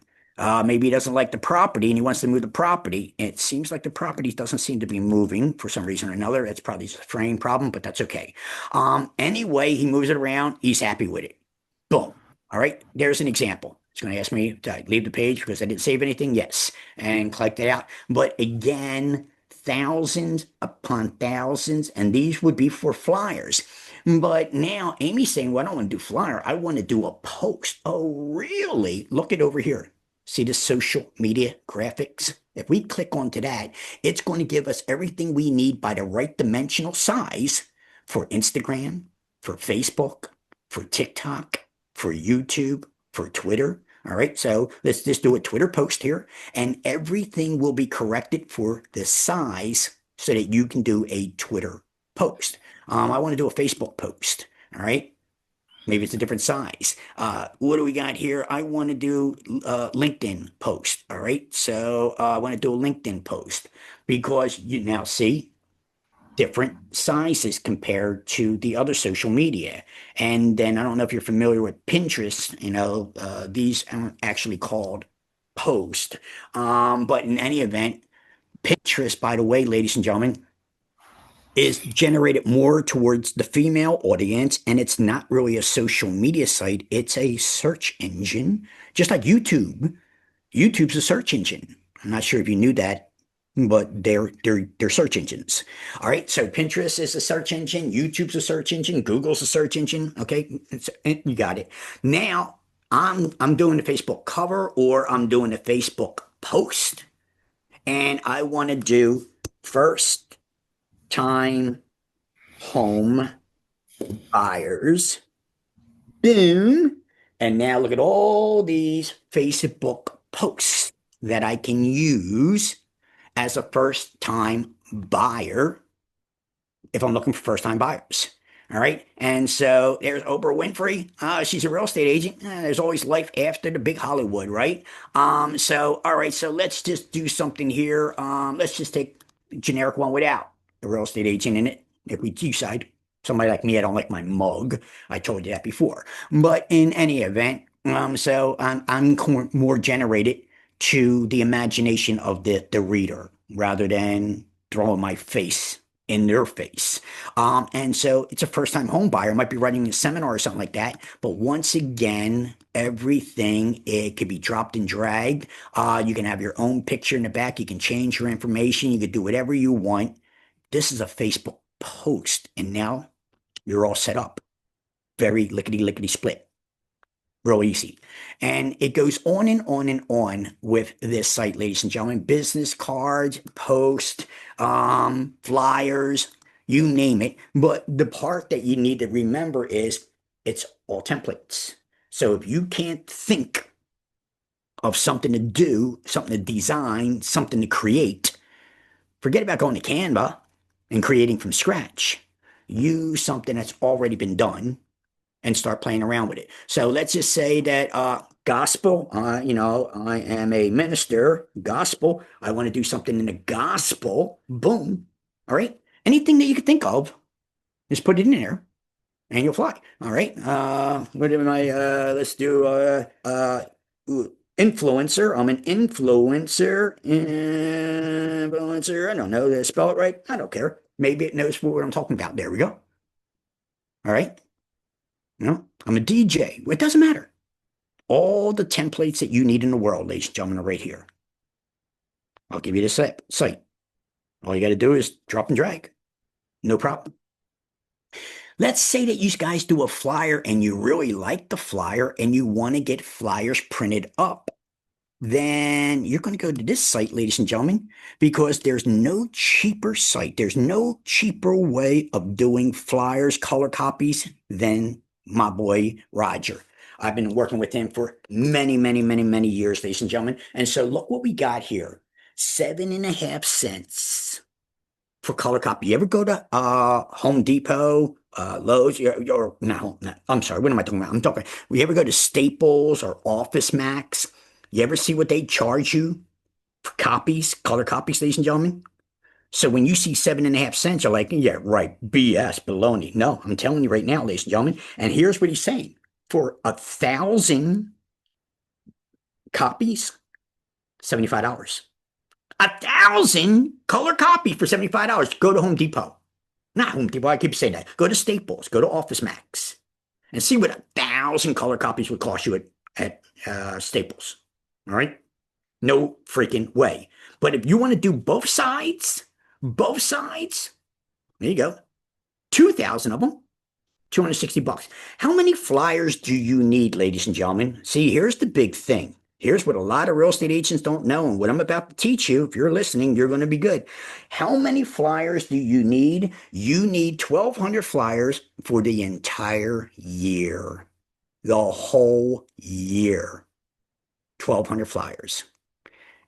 S1: Maybe he doesn't like the property and he wants to move the property. It seems like the property doesn't seem to be moving for some reason or another. It's probably just a frame problem, but that's okay. Anyway, he moves it around. He's happy with it. Boom. All right. There's an example. It's going to ask me to leave the page because I didn't save anything. Yes. And click that out. But again, thousands upon thousands. And these would be for flyers. But now Amy's saying, well, I don't want to do flyer. I want to do a post. Oh, really? Look it over here. See the social media graphics? If we click onto that, it's going to give us everything we need by the right dimensional size for Instagram, for Facebook, for TikTok, for YouTube, for Twitter. All right, so let's just do a Twitter post here, and everything will be corrected for the size so that you can do a Twitter post. I want to do a Facebook post. All right. Maybe it's a different size. What do we got here? I want to do a LinkedIn post. All right. So I want to do a LinkedIn post because you now see different sizes compared to the other social media. And then I don't know if you're familiar with Pinterest, these aren't actually called post. But in any event, Pinterest, by the way, ladies and gentlemen, is generated more towards the female audience, and it's not really a social media site. It's a search engine, just like YouTube. YouTube's a search engine. I'm not sure if you knew that, but they're search engines. All right. So Pinterest is a search engine. YouTube's a search engine. Google's a search engine. Okay. You got it. Now I'm doing the Facebook cover or I'm doing a Facebook post, and I want to do first time home buyers. Boom. And now look at all these Facebook posts that I can use as a first time buyer if I'm looking for first time buyers. All right. And so there's Oprah Winfrey. She's a real estate agent. There's always life after the big Hollywood, right? So, all right. So let's just do something here. Let's just take a generic one without a real estate agent in it. If we decide somebody like me, I don't like my mug. I told you that before. But in any event, so I'm more generated to the imagination of the reader rather than throwing my face in their face. And so it's a first time home buyer, might be writing a seminar or something like that. But once again, everything, it could be dropped and dragged. You can have your own picture in the back. You can change your information. You can do whatever you want. This is a Facebook post. And now you're all set up. Very lickety split. Real easy. And it goes on and on and on with this site, ladies and gentlemen. Business cards, post, flyers, you name it. But the part that you need to remember is it's all templates. So if you can't think of something to do, something to design, something to create, forget about going to Canva and creating from scratch. Use something that's already been done and start playing around with it. So let's just say that gospel, I am a minister, gospel. I want to do something in the gospel. Boom. All right. Anything that you can think of, just put it in there and you'll fly. All right. What am I? Let's do influencer. I'm an influencer. Influencer. I don't know. Did I spell it right? I don't care. Maybe it knows what I'm talking about. There we go. All right. I'm a DJ. It doesn't matter. All the templates that you need in the world, ladies and gentlemen, are right here. I'll give you the site. All you got to do is drop and drag. No problem. Let's say that you guys do a flyer and you really like the flyer and you want to get flyers printed up. Then you're going to go to this site, ladies and gentlemen, because there's no cheaper site. There's no cheaper way of doing flyers, color copies than my boy Roger. I've been working with him for many years, ladies and gentlemen. And so look what we got here. 7.5 cents for color copy. You ever go to Home Depot, Lowe's, I'm sorry, what am I talking about? You ever go to Staples or Office Max? You ever see what they charge you for copies, color copies, ladies and gentlemen? So when you see 7.5 cents, you're like, yeah, right, BS, baloney. No, I'm telling you right now, ladies and gentlemen. And here's what he's saying. For 1,000 copies, $75. 1,000 color copy for $75. Go to Home Depot. Not Home Depot, I keep saying that. Go to Staples, go to Office Max, and see what 1,000 color copies would cost you at Staples. All right? No freaking way. But if you want to do both sides, there you go. 2,000 of them, $260. How many flyers do you need, ladies and gentlemen? See, here's the big thing. Here's what a lot of real estate agents don't know, and what I'm about to teach you. If you're listening, you're going to be good. How many flyers do you need? You need 1,200 flyers for the entire year. The whole year. 1,200 flyers.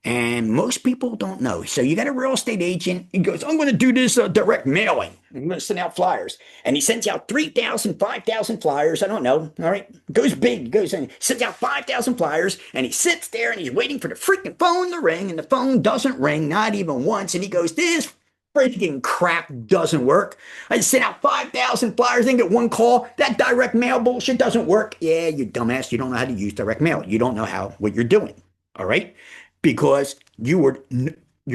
S1: And most people don't know. So you got a real estate agent. He goes, I'm going to do this direct mailing. I'm going to send out flyers. And he sends out 3,000, 5,000 flyers. I don't know. All right. Goes big. Goes in. Sends out 5,000 flyers. And he sits there and he's waiting for the freaking phone to ring. And the phone doesn't ring, not even once. And he goes, this freaking crap doesn't work. I just sent out 5,000 flyers, didn't get one call. That direct mail bullshit doesn't work. Yeah, you dumbass. You don't know how to use direct mail. You don't know what you're doing. All right. Because you're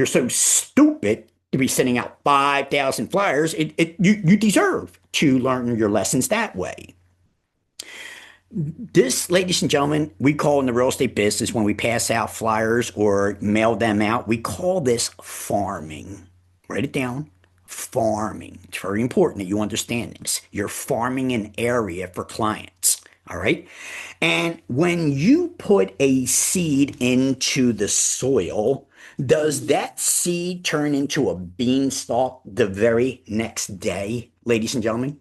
S1: so stupid to be sending out 5,000 flyers. You deserve to learn your lessons that way. This, ladies and gentlemen, we call in the real estate business when we pass out flyers or mail them out, we call this farming. Write it down. Farming. It's very important that you understand this. You're farming an area for clients. All right. And when you put a seed into the soil, does that seed turn into a beanstalk the very next day, ladies and gentlemen?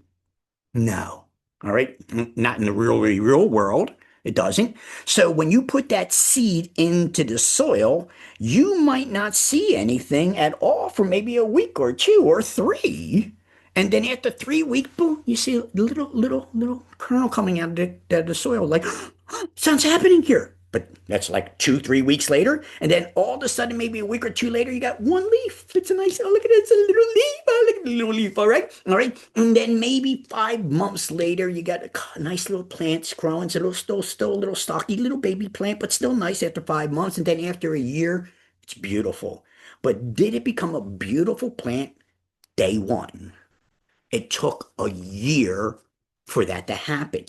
S1: No. All right. Not in the real world. It doesn't. So when you put that seed into the soil, you might not see anything at all for maybe a week or two or three. And then after 3 weeks, boom, you see a little kernel coming out of the soil. Like, something's happening here. But that's like 2, 3 weeks later. And then all of a sudden, maybe a week or two later, you got one leaf. It's a nice, oh, look at it. It's a little leaf. Oh, look at the little leaf. All right. All right. And then maybe 5 months later, you got a nice little plant growing. It's a little, still a little stocky little baby plant, but still nice after 5 months. And then after a year, it's beautiful. But did it become a beautiful plant day one? It took a year for that to happen.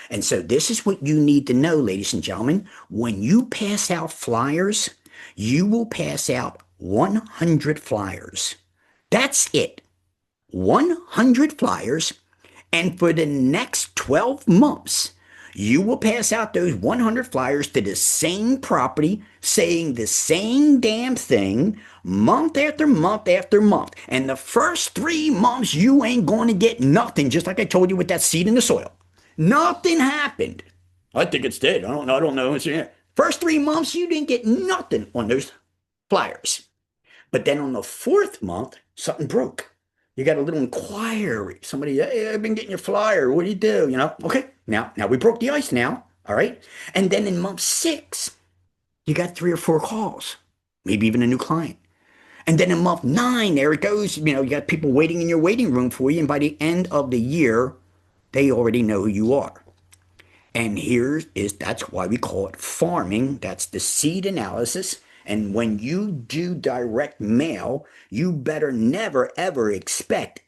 S1: And so this is what you need to know, ladies and gentlemen. When you pass out flyers, you will pass out 100 flyers. That's it. 100 flyers. And for the next 12 months, you will pass out those 100 flyers to the same property, saying the same damn thing month after month after month. And the first 3 months, you ain't going to get nothing, just like I told you with that seed in the soil. Nothing happened. I think it's dead. I don't know. First 3 months, you didn't get nothing on those flyers. But then on the 4th month, something broke. You got a little inquiry. Somebody, hey, I've been getting your flyer. What do you do? Okay. Now we broke the ice now. All right. And then in month 6, you got 3 or 4 calls, maybe even a new client. And then in month 9, there it goes. You got people waiting in your waiting room for you. And by the end of the year, they already know who you are. And that's why we call it farming. That's the seed analysis. And when you do direct mail, you better never, ever expect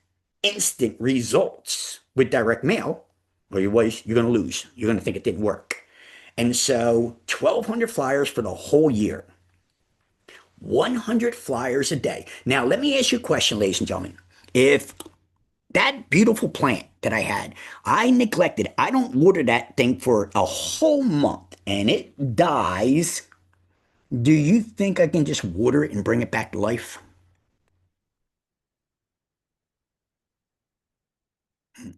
S1: instant results with direct mail, or you're going to lose. You're going to think it didn't work. And so 1,200 flyers for the whole year, 100 flyers a day. Now, let me ask you a question, ladies and gentlemen. If that beautiful plant that I had, I neglected, I don't water that thing for a whole month and it dies, do you think I can just water it and bring it back to life? And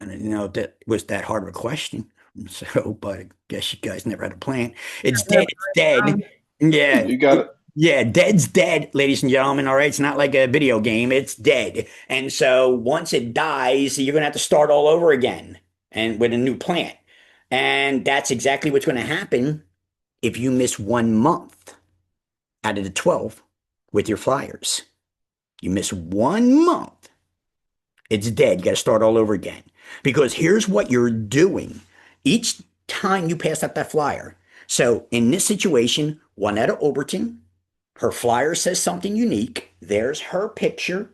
S1: I didn't know that was that hard of a question. So, but I guess you guys never had a plant. It's dead. It's dead. Yeah.
S3: You got it.
S1: Yeah, dead's dead, ladies and gentlemen. All right. It's not like a video game. It's dead. And so once it dies, you're going to have to start all over again and with a new plant. And that's exactly what's going to happen if you miss 1 month out of the 12 with your flyers. You miss 1 month, it's dead. You got to start all over again. Because here's what you're doing each time you pass out that flyer. So in this situation, Juanetta Overton, her flyer says something unique. There's her picture.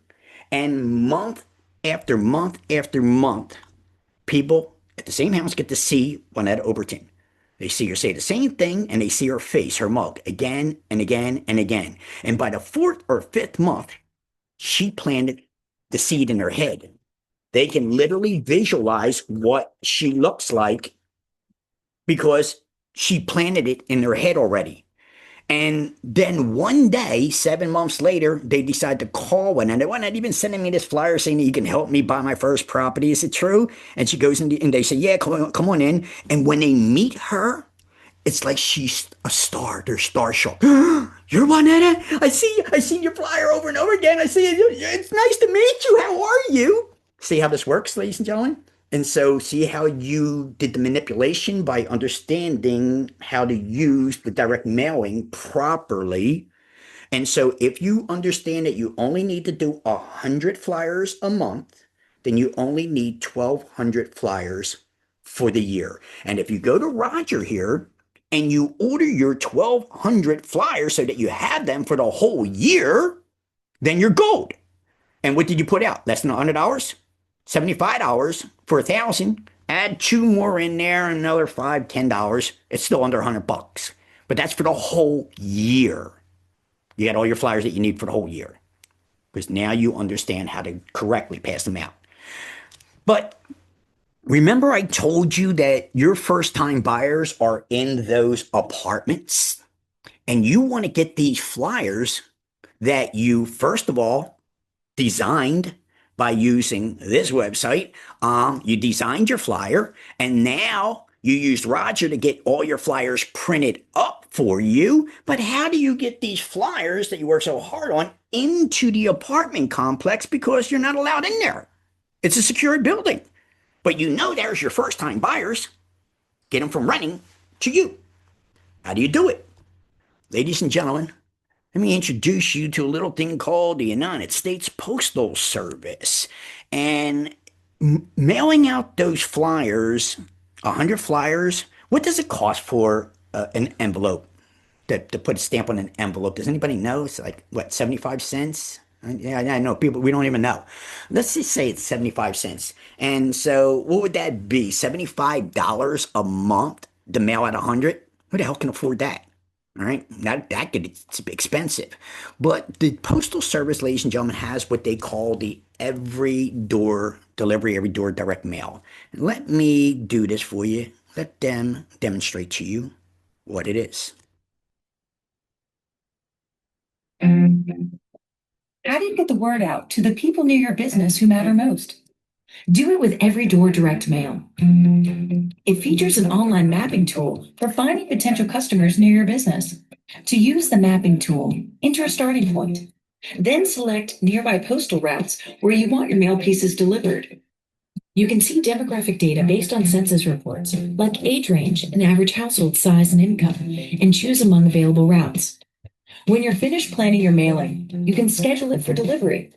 S1: And month after month after month, people at the same house get to see Juanetta Overton. They see her say the same thing and they see her face, her mug, again and again and again. And by the 4th or 5th month, she planted the seed in their head. They can literally visualize what she looks like because she planted it in their head already. And then one day, 7 months later, they decide to call one. And they were not even sending me this flyer saying that you can help me buy my first property. Is it true? And she goes in and they say, yeah, come on in. And when they meet her, it's like she's a star. They're starstruck. You're Juanetta? I see your flyer over and over again. I see it. It's nice to meet you. How are you? See how this works, ladies and gentlemen? And so see how you did the manipulation by understanding how to use the direct mailing properly. And so if you understand that you only need to do 100 flyers a month, then you only need 1,200 flyers for the year. And if you go to Roger here and you order your 1,200 flyers so that you have them for the whole year, then you're gold. And what did you put out? Less than $100? $75 for 1,000, Add two more in there, another $5, $10. It's still under $100. But that's for the whole year. You got all your flyers that you need for the whole year. Because now you understand how to correctly pass them out. But remember I told you that your first time buyers are in those apartments? And you want to get these flyers that you, first of all, designed by using this website. You designed your flyer, and now you used Roger to get all your flyers printed up for you. But how do you get these flyers that you work so hard on into the apartment complex? Because you're not allowed in there. It's a secured building. But you know there's your first time buyers. Get them from renting to you. How do you do it? Ladies and gentlemen, let me introduce you to a little thing called the United States Postal Service. And mailing out those flyers, 100 flyers, what does it cost for an envelope? To put a stamp on an envelope? Does anybody know? It's like, what, 75 cents? Yeah, I know people, we don't even know. Let's just say it's 75 cents. And so what would that be? $75 a month to mail out 100? Who the hell can afford that? All right, that gets expensive. But the Postal Service, ladies and gentlemen, has what they call the every door delivery, every door direct mail. And let me do this for you. Let them demonstrate to you what it is.
S5: How do you get the word out to the people near your business who matter most? Do it with Every Door Direct Mail. It features an online mapping tool for finding potential customers near your business. To use the mapping tool, enter a starting point. Then select nearby postal routes where you want your mail pieces delivered. You can see demographic data based on census reports, like age range and average household size and income, and choose among available routes. When you're finished planning your mailing, you can schedule it for delivery.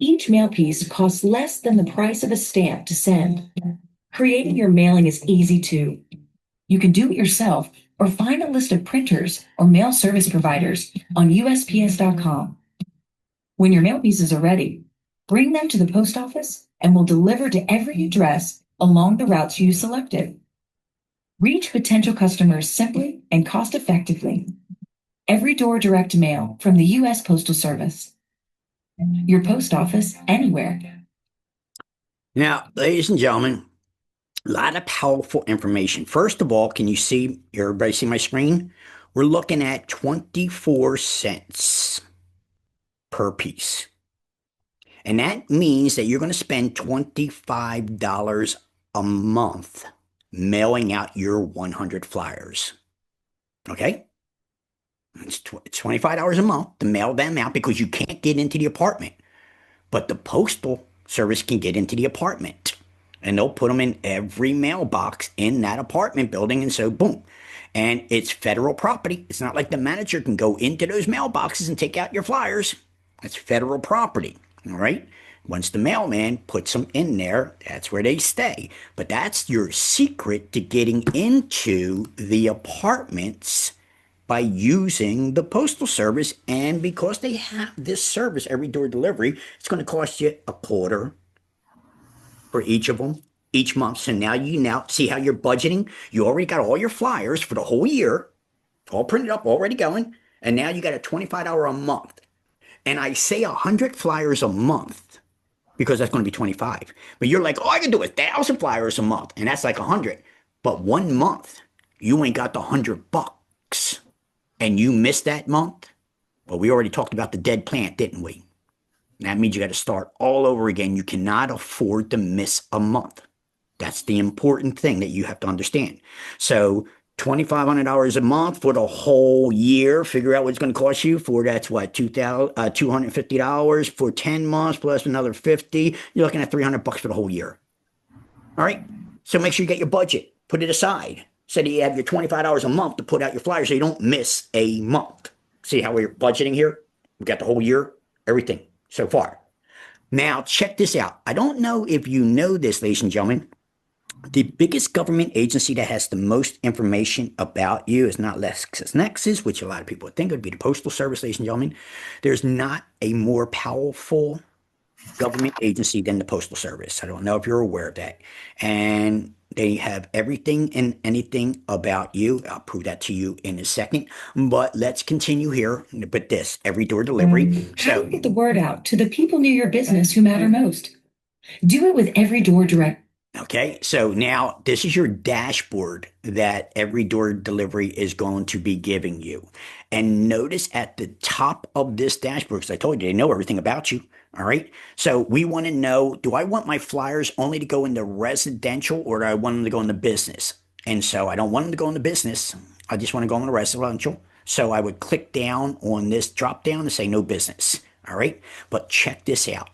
S5: Each mail piece costs less than the price of a stamp to send. Creating your mailing is easy too. You can do it yourself or find a list of printers or mail service providers on USPS.com. When your mail pieces are ready, bring them to the post office and we'll deliver to every address along the routes you selected. Reach potential customers simply and cost effectively. Every Door Direct Mail from the U.S. Postal Service. Your post office anywhere.
S1: Now, ladies and gentlemen, a lot of powerful information. First of all, can you see, everybody see my screen? We're looking at 24 cents per piece. And that means that you're going to spend $25 a month mailing out your 100 flyers. Okay? It's $25 a month to mail them out because you can't get into the apartment. But the Postal Service can get into the apartment. And they'll put them in every mailbox in that apartment building. And so, boom. And it's federal property. It's not like the manager can go into those mailboxes and take out your flyers. That's federal property. All right? Once the mailman puts them in there, that's where they stay. But that's your secret to getting into the apartments by using the Postal Service. And because they have this service, every door delivery, it's going to cost you $0.25 for each of them each month. So now you see how you're budgeting. You already got all your flyers for the whole year, all printed up, already going. And now you got a $25 a month. And I say 100 flyers a month because that's going to be 25. But you're like, oh, I can do 1,000 flyers a month. And that's like 100. But 1 month, you ain't got the $100. And you missed that month? Well, we already talked about the dead plant, didn't we? That means you got to start all over again. You cannot afford to miss a month. That's the important thing that you have to understand. So $2,500 a month for the whole year. Figure out what it's going to cost you for that's what, $250 for 10 months plus another 50. You're looking at $300 for the whole year. All right. So make sure you get your budget. Put it aside. So that you have your $25 a month to put out your flyers so you don't miss a month. See how we're budgeting here? We got the whole year, everything so far. Now, check this out. I don't know if you know this, ladies and gentlemen. The biggest government agency that has the most information about you is not LexisNexis, which a lot of people would think would be the Postal Service, ladies and gentlemen. There's not a more powerful government agency than the Postal Service. I don't know if you're aware of that. And they have everything and anything about you. I'll prove that to you in a second. But let's continue here. But this, every door delivery.
S5: How do
S1: So
S5: you get the word out to the people near your business who matter most? Do it with Every Door Direct.
S1: okay, so now this is your dashboard that every door delivery is going to be giving you. And notice at the top of this dashboard, because I told you they know everything about you. All right. So we want to know, do I want my flyers only to go into residential or do I want them to go into business? And so I don't want them to go into business. I just want to go into residential. So I would click down on this drop down and say no business. All right. But check this out.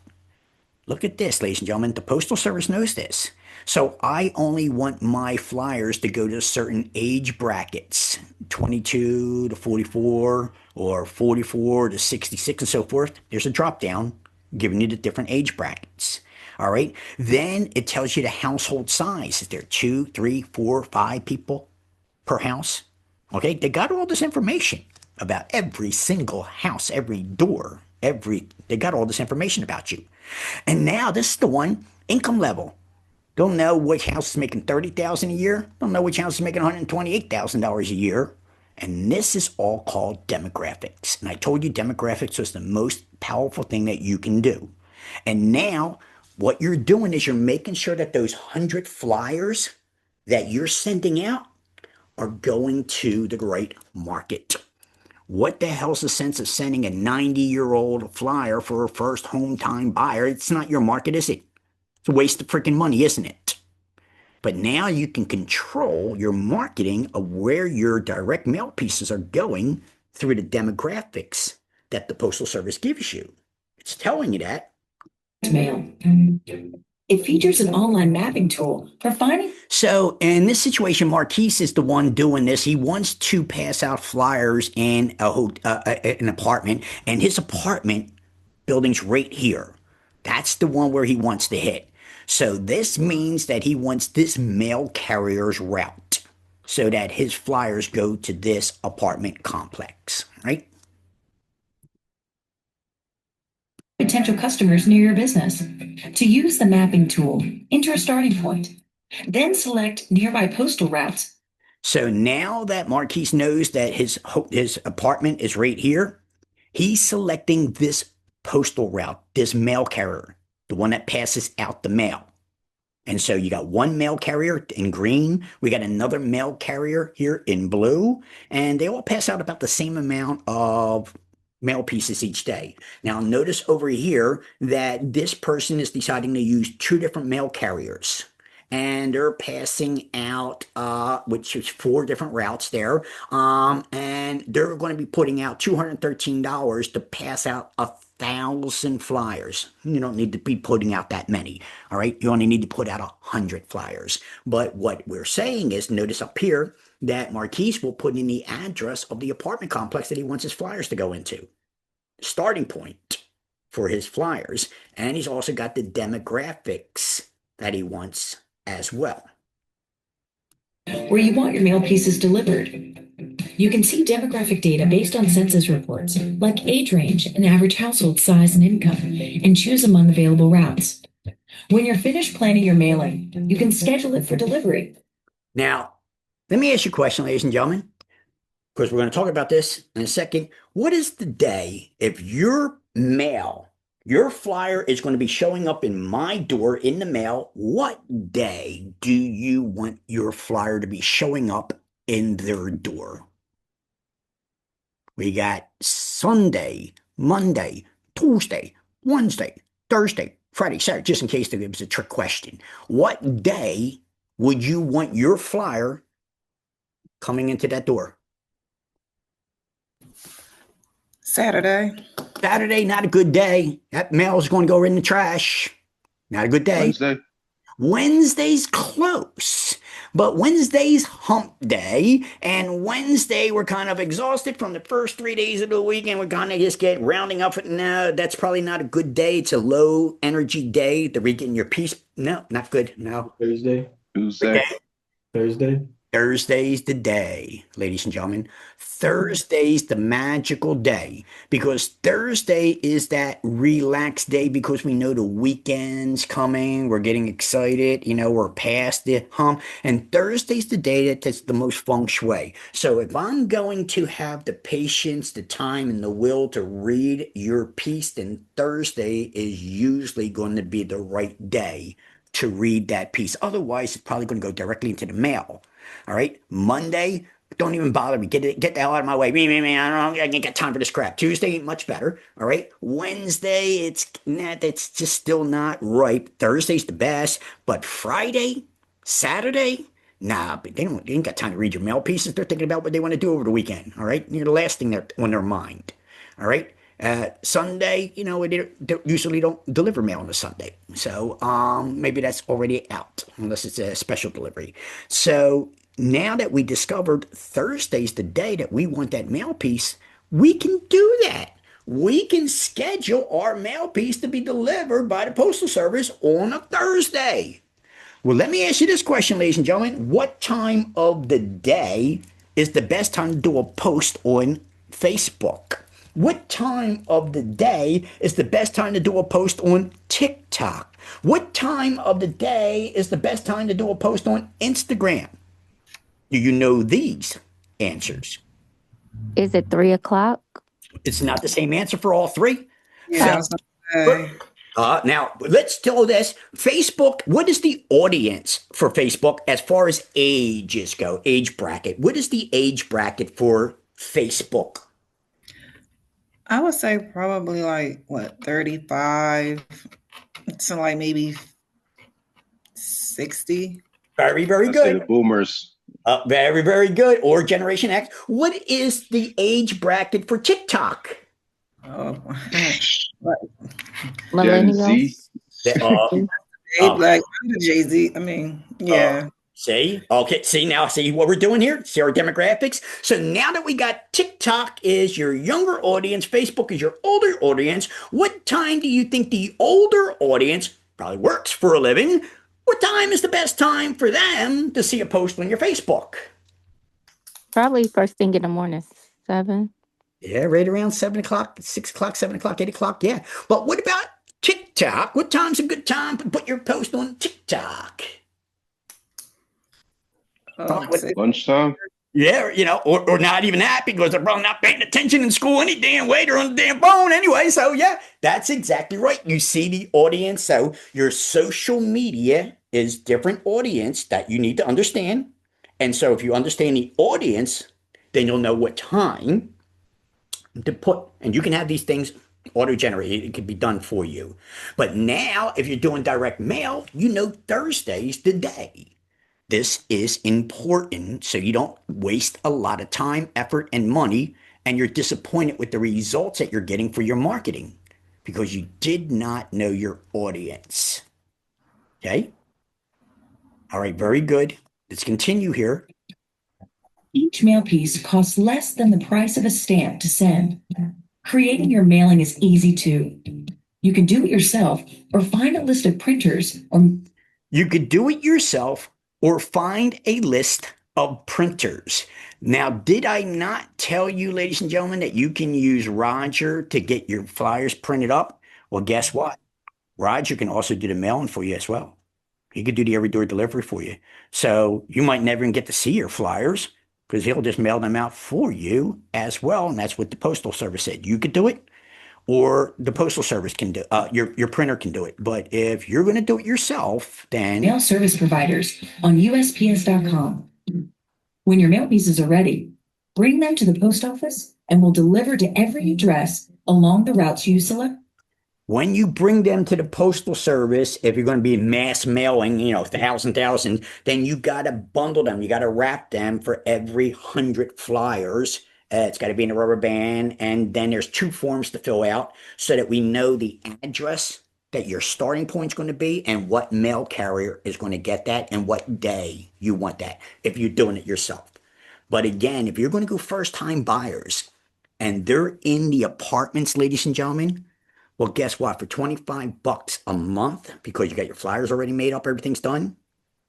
S1: Look at this, ladies and gentlemen. The Postal Service knows this. So I only want my flyers to go to certain age brackets, 22 to 44 or 44 to 66 and so forth. There's a drop down giving you the different age brackets. All right. Then it tells you the household size. Is there 2, 3, 4, 5 people per house? Okay. They got all this information about every single house, every door, they got all this information about you. And now this is the one, income level. Don't know which house is making $30,000 a year. Don't know which house is making $128,000 a year. And this is all called demographics. And I told you demographics was the most powerful thing that you can do. And now what you're doing is you're making sure that those 100 flyers that you're sending out are going to the right market. What the hell's the sense of sending a 90-year-old flyer for a first home time buyer? It's not your market, is it? It's a waste of freaking money, isn't it? But now you can control your marketing of where your direct mail pieces are going through the demographics that the Postal Service gives you. It's telling you that.
S5: Mail. It features an online mapping tool for finding.
S1: So in this situation, Marquise is the one doing this. He wants to pass out flyers in an apartment, and his apartment building's right here. That's the one where he wants to hit. So this means that he wants this mail carrier's route so that his flyers go to this apartment complex, right?
S5: Potential customers near your business. To use the mapping tool, enter a starting point. Then select nearby postal routes.
S1: So now that Marquise knows that his apartment is right here, he's selecting this postal route, this mail carrier, the one that passes out the mail. And so you got one mail carrier in green. We got another mail carrier here in blue. And they all pass out about the same amount of mail pieces each day. Now notice over here that this person is deciding to use 2 different mail carriers. And they're passing out, which is 4 different routes there. And they're going to be putting out $213 to pass out 1,000 flyers. You don't need to be putting out that many. All right. You only need to put out 100 flyers. But what we're saying is, notice up here that Marquise will put in the address of the apartment complex that he wants his flyers to go into. Starting point for his flyers. And he's also got the demographics that he wants as well.
S5: Where you want your mail pieces delivered. You can see demographic data based on census reports, like age range and average household size and income, and choose among available routes. When you're finished planning your mailing, you can schedule it for delivery.
S1: Now, let me ask you a question, ladies and gentlemen, because we're going to talk about this in a second. What is the day if your mail, your flyer is going to be showing up in my door in the mail? What day do you want your flyer to be showing up in their door? We got Sunday, Monday, Tuesday, Wednesday, Thursday, Friday, Saturday, just in case it was a trick question. What day would you want your flyer coming into that door?
S4: Saturday.
S1: Saturday, not a good day. That mail is going to go in the trash. Not a good day.
S3: Wednesday.
S1: Wednesday's close, but Wednesday's hump day, and Wednesday we're kind of exhausted from the first 3 days of the week, and we're kind of just get rounding up. No, that's probably not a good day. It's a low energy day. The weekend, your piece. No, not good. No.
S6: Thursday.
S3: Tuesday.
S1: Okay.
S6: Thursday.
S1: Thursday's the day, ladies and gentlemen. Thursday's the magical day because Thursday is that relaxed day because we know the weekend's coming. We're getting excited. We're past the hump. And Thursday's the day that's the most feng shui. So if I'm going to have the patience, the time, and the will to read your piece, then Thursday is usually going to be the right day to read that piece. Otherwise, it's probably going to go directly into the mail. All right. Monday, don't even bother me. Get the hell out of my way. Me. I don't know. I ain't got time for this crap. Tuesday, much better. All right. Wednesday, it's just still not ripe. Thursday's the best. But Friday, Saturday, nah, but they ain't got time to read your mail pieces. They're thinking about what they want to do over the weekend. All right. You're the last thing on their mind. All right. Sunday, they usually don't deliver mail on a Sunday. So maybe that's already out, unless it's a special delivery. So now that we discovered Thursday's the day that we want that mail piece, we can do that. We can schedule our mail piece to be delivered by the Postal Service on a Thursday. Well, let me ask you this question, ladies and gentlemen. What time of the day is the best time to do a post on Facebook? What time of the day is the best time to do a post on TikTok? What time of the day is the best time to do a post on Instagram? Do you know these answers?
S6: Is it 3 o'clock?
S1: It's not the same answer for all three.
S4: Yeah, I was gonna say.
S1: Now, let's do this. Facebook, what is the audience for Facebook as far as ages go? Age bracket. What is the age bracket for Facebook?
S4: I would say probably 35 to maybe 60.
S1: Very, very
S3: I say the
S1: good.
S3: boomers.
S1: Very, very good. Or Generation X. What is the age bracket for TikTok?
S4: Oh,
S3: Gen Z.
S6: Millennials?
S4: I'm the Jay-Z. I mean, yeah.
S1: See? Okay, see what we're doing here? See our demographics? So now that we got TikTok is your younger audience, Facebook is your older audience, what time do you think the older audience probably works for a living? What time is the best time for them to see a post on your Facebook?
S6: Probably first thing in the morning, 7.
S1: Yeah, right around 7 o'clock, 6 o'clock, 7 o'clock, 8 o'clock. Yeah. But what about TikTok? What time's a good time to put your post on TikTok?
S3: Lunchtime.
S1: Yeah, or not even that because they're probably not paying attention in school any damn way. They're on the damn phone anyway. So yeah, that's exactly right. You see the audience. So your social media is different audience that you need to understand. And so if you understand the audience, then you'll know what time to put, and you can have these things auto-generated. It can be done for you. But now if you're doing direct mail, Thursday's the day. This is important so you don't waste a lot of time, effort, and money, and you're disappointed with the results that you're getting for your marketing because you did not know your audience. Okay? All right, very good. Let's continue here.
S5: Each mail piece costs less than the price of a stamp to send. Creating your mailing is easy too. You can do it yourself or find a list of printers
S1: You could do it yourself or find a list of printers. Now, did I not tell you, ladies and gentlemen, that you can use Roger to get your flyers printed up? Well, guess what? Roger can also do the mailing for you as well. He could do the every door delivery for you. So you might never even get to see your flyers because he'll just mail them out for you as well. And that's what the Postal Service said. You could do it, or the Postal Service can do your printer can do it. But if you're going to do it yourself, then
S5: mail service providers on USPS.com. When your mail pieces are ready, bring them to the post office and we'll deliver to every address along the routes you select.
S1: when you bring them to the Postal Service, if you're going to be mass mailing, 1,000, then you got to bundle them. You got to wrap them for every 100 flyers. It's got to be in a rubber band. And then there's 2 forms to fill out so that we know the address that your starting point is going to be and what mail carrier is going to get that and what day you want that if you're doing it yourself. But again, if you're going to go first-time buyers and they're in the apartments, ladies and gentlemen, well, guess what? For $25 a month, because you got your flyers already made up, everything's done,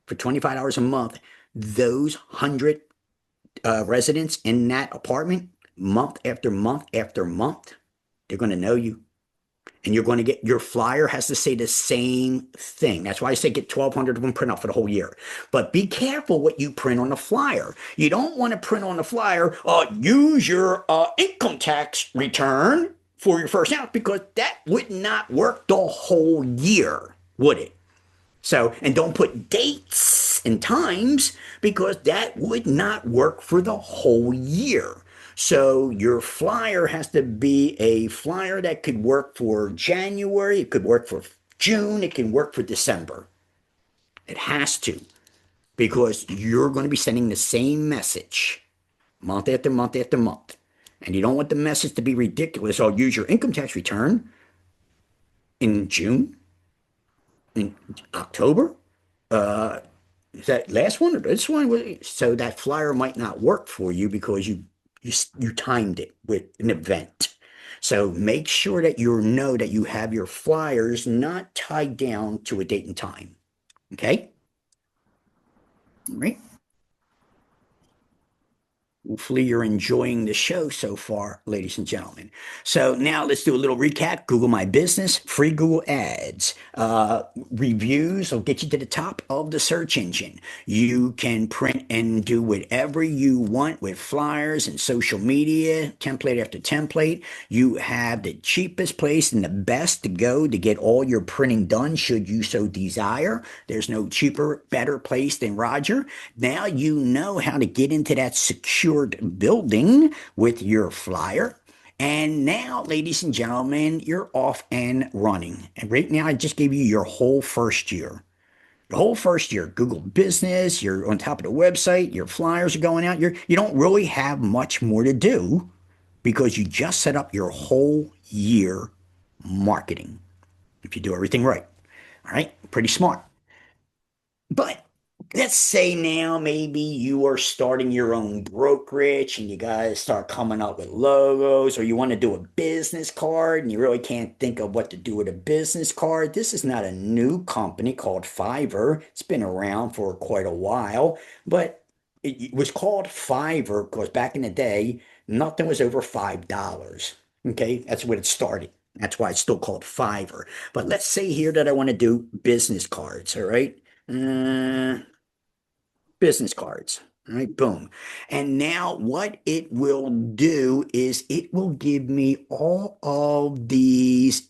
S1: for $25 a month, those 100 residents in that apartment, month after month after month, they're going to know you. And you're going to get your flyer has to say the same thing. That's why I say get 1,200 of them print out for the whole year. But be careful what you print on the flyer. You don't want to print on the flyer, use your income tax return for your first house, because that would not work the whole year, would it? So, and don't put dates and times, because that would not work for the whole year. So your flyer has to be a flyer that could work for January, it could work for June, it can work for December. It has to, because you're going to be sending the same message month after month after month. And you don't want the message to be ridiculous. I'll use your income tax return in June, in October. Is that last one or this one? So that flyer might not work for you because you timed it with an event. So make sure that you know that you have your flyers not tied down to a date and time. Okay? All right. Hopefully you're enjoying the show so far, ladies and gentlemen. So now let's do a little recap. Google My Business, free Google Ads. Reviews will get you to the top of the search engine. You can print and do whatever you want with flyers and social media, template after template. You have the cheapest place and the best to go to get all your printing done, should you so desire. There's no cheaper, better place than Roger. Now you know how to get into that secure building with your flyer. And now, ladies and gentlemen, you're off and running. And right now, I just gave you your whole first year. The whole first year, Google Business, you're on top of the website, your flyers are going out. You don't really have much more to do, because you just set up your whole year marketing. If you do everything right. All right, pretty smart. But let's say now maybe you are starting your own brokerage and you guys start coming up with logos, or you want to do a business card and you really can't think of what to do with a business card. This is not a new company called Fiverr. It's been around for quite a while, but it was called Fiverr because back in the day, nothing was over $5. Okay, that's when it started. That's why it's still called Fiverr. But let's say here that I want to do business cards, all right? Business cards. All right, boom. And now what it will do is it will give me all of these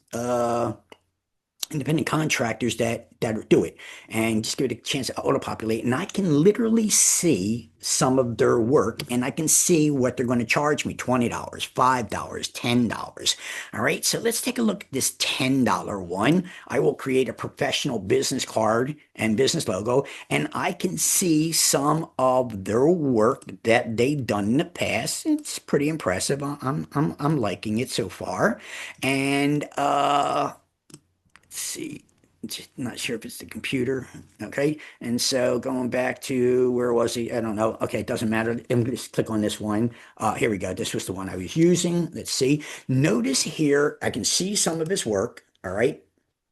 S1: independent contractors that do it, and just give it a chance to auto-populate. And I can literally see some of their work, and I can see what they're going to charge me: $20, $5, $10. All right, so let's take a look at this $10 one. I will create a professional business card and business logo, and I can see some of their work that they've done in the past. It's pretty impressive. I'm liking it so far. And see, just not sure if it's the computer. Okay, and so going back to, where was he? I don't know. Okay, it doesn't matter. I'm going to just click on this one. Here we go. This was the one I was using. Let's see. Notice here, I can see some of his work. All right,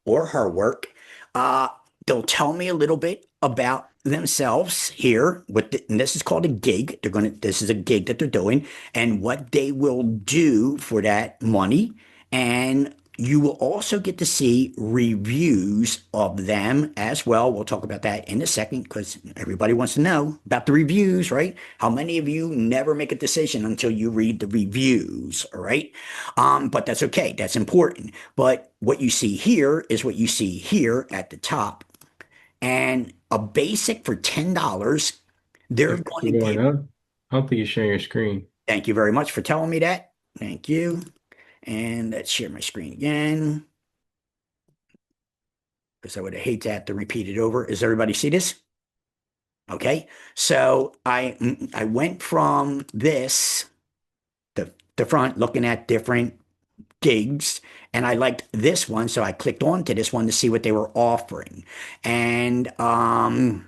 S1: or her work. They'll tell me a little bit about themselves here. And this is called a gig. This is a gig that they're doing, and what they will do for that money. And you will also get to see reviews of them as well. We'll talk about that in a second, because everybody wants to know about the reviews, right? How many of you never make a decision until you read the reviews, all right? But that's okay. That's important. But what you see here is what you see here at the top. And a basic for $10, they're going to give.
S7: I don't think you're sharing your screen.
S1: Thank you very much for telling me that. Thank you. And let's share my screen again, because I would hate to have to repeat it over. Does everybody see this? Okay, so I went from this, the front, looking at different gigs, and I liked this one, so I clicked onto this one to see what they were offering. And let's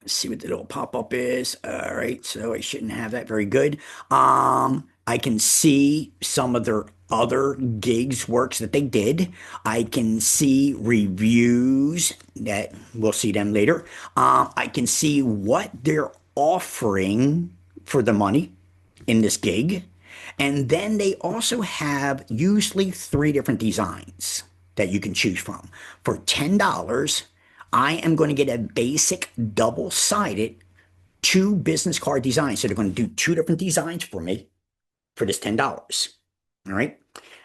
S1: see what the little pop-up is. All right, so I shouldn't have that. Very good. I can see some of their other gigs works that they did. I can see reviews that we'll see them later. I can see what they're offering for the money in this gig. And then they also have usually 3 different designs that you can choose from. For $10, I am going to get a basic double-sided 2 business card designs. So they're going to do 2 different designs for me for this $10. All right.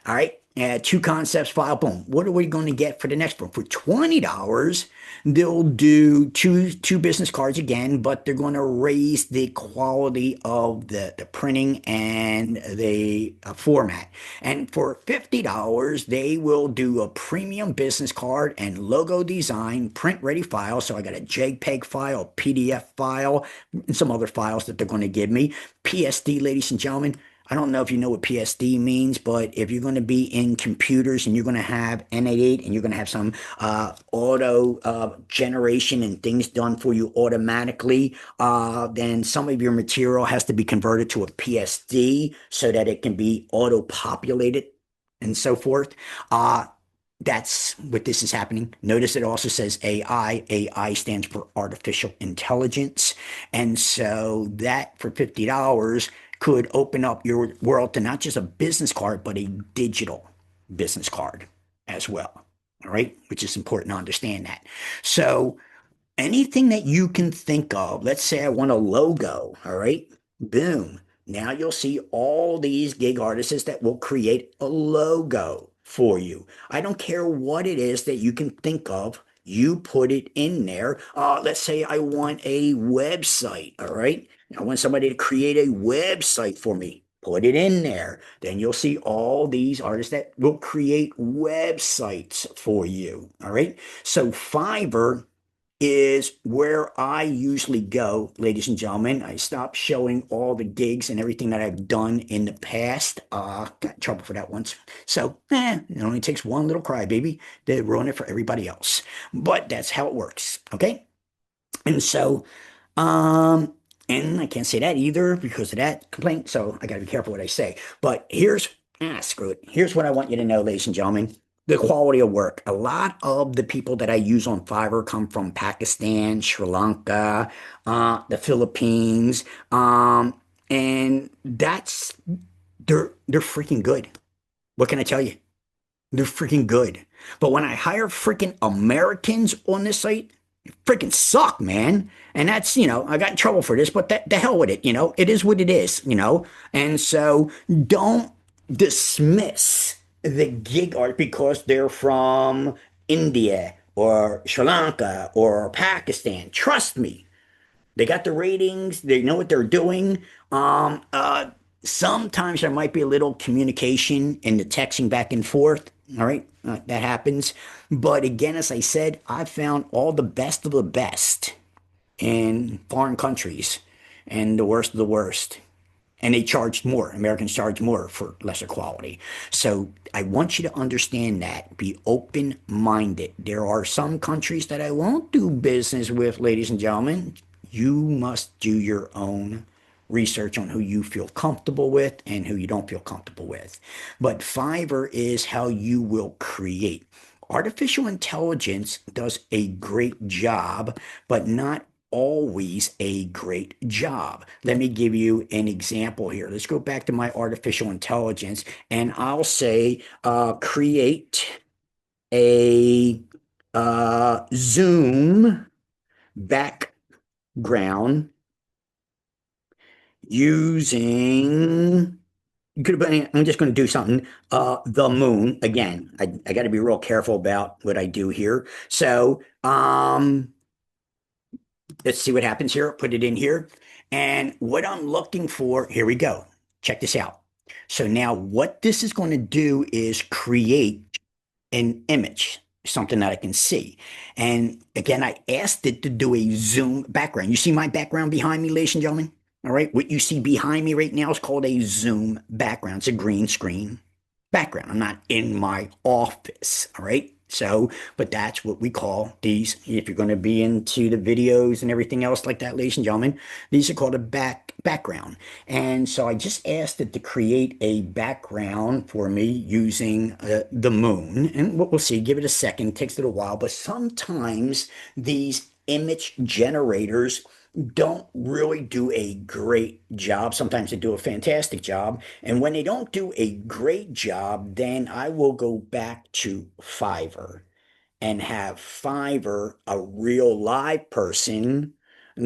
S1: All right. 2 concepts file, boom. What are we going to get for the next one? For $20, they'll do two business cards again, but they're going to raise the quality of the printing and the format. And for $50, they will do a premium business card and logo design, print ready file. So I got a JPEG file, PDF file, and some other files that they're going to give me. PSD, ladies and gentlemen. I don't know if you know what PSD means, but if you're going to be in computers and you're going to have N88 and you're going to have some auto generation and things done for you automatically, then some of your material has to be converted to a PSD so that it can be auto-populated and so forth. That's what this is happening. Notice it also says AI. AI stands for artificial intelligence. And so that for $50 could open up your world to not just a business card, but a digital business card as well. All right. Which is important to understand that. So anything that you can think of, let's say I want a logo. All right. Boom. Now you'll see all these gig artists that will create a logo for you. I don't care what it is that you can think of. You put it in there. Let's say I want a website. All right. I want somebody to create a website for me. Put it in there. Then you'll see all these artists that will create websites for you. All right. So Fiverr is where I usually go, ladies and gentlemen. I stopped showing all the gigs and everything that I've done in the past. Got in trouble for that once. So, it only takes one little crybaby to ruin it for everybody else. But that's how it works. Okay. And so, and I can't say that either because of that complaint. So I got to be careful what I say. But here's, screw it. Here's what I want you to know, ladies and gentlemen. The quality of work. A lot of the people that I use on Fiverr come from Pakistan, Sri Lanka, the Philippines. And that's, they're freaking good. What can I tell you? They're freaking good. But when I hire freaking Americans on this site, freaking suck, man. And that's, I got in trouble for this, but the hell with it, it is what it is, and so don't dismiss the gig art because they're from India or Sri Lanka or Pakistan. Trust me, they got the ratings, they know what they're doing. Sometimes there might be a little communication in the texting back and forth. All right, that happens. But again, as I said, I found all the best of the best in foreign countries and the worst of the worst. And they charged more. Americans charge more for lesser quality. So I want you to understand that. Be open-minded. There are some countries that I won't do business with, ladies and gentlemen. You must do your own research on who you feel comfortable with and who you don't feel comfortable with. But Fiverr is how you will create. Artificial intelligence does a great job, but not always a great job. Let me give you an example here. Let's go back to my artificial intelligence and I'll say create a Zoom background using, I'm just going to do something, the moon. Again, I got to be real careful about what I do here. So, let's see what happens here. Put it in here. And what I'm looking for, here we go. Check this out. So now what this is going to do is create an image, something that I can see. And again, I asked it to do a Zoom background. You see my background behind me, ladies and gentlemen? All right. What you see behind me right now is called a Zoom background. It's a green screen background. I'm not in my office. All right. So, but that's what we call these. If you're going to be into the videos and everything else like that, ladies and gentlemen, these are called a background. And so I just asked it to create a background for me using the moon. And what we'll see, give it a second, takes it a while, but sometimes these image generators don't really do a great job. Sometimes they do a fantastic job. And when they don't do a great job, then I will go back to Fiverr and have Fiverr, a real live person,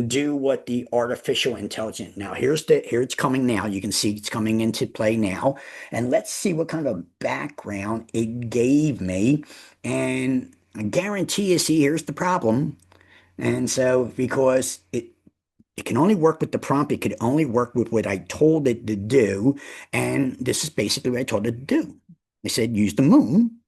S1: do what the artificial intelligence. Now, here it's coming now. You can see it's coming into play now. And let's see what kind of background it gave me. And I guarantee you, see, here's the problem. And so, because it can only work with the prompt. It could only work with what I told it to do. And this is basically what I told it to do. I said, use the moon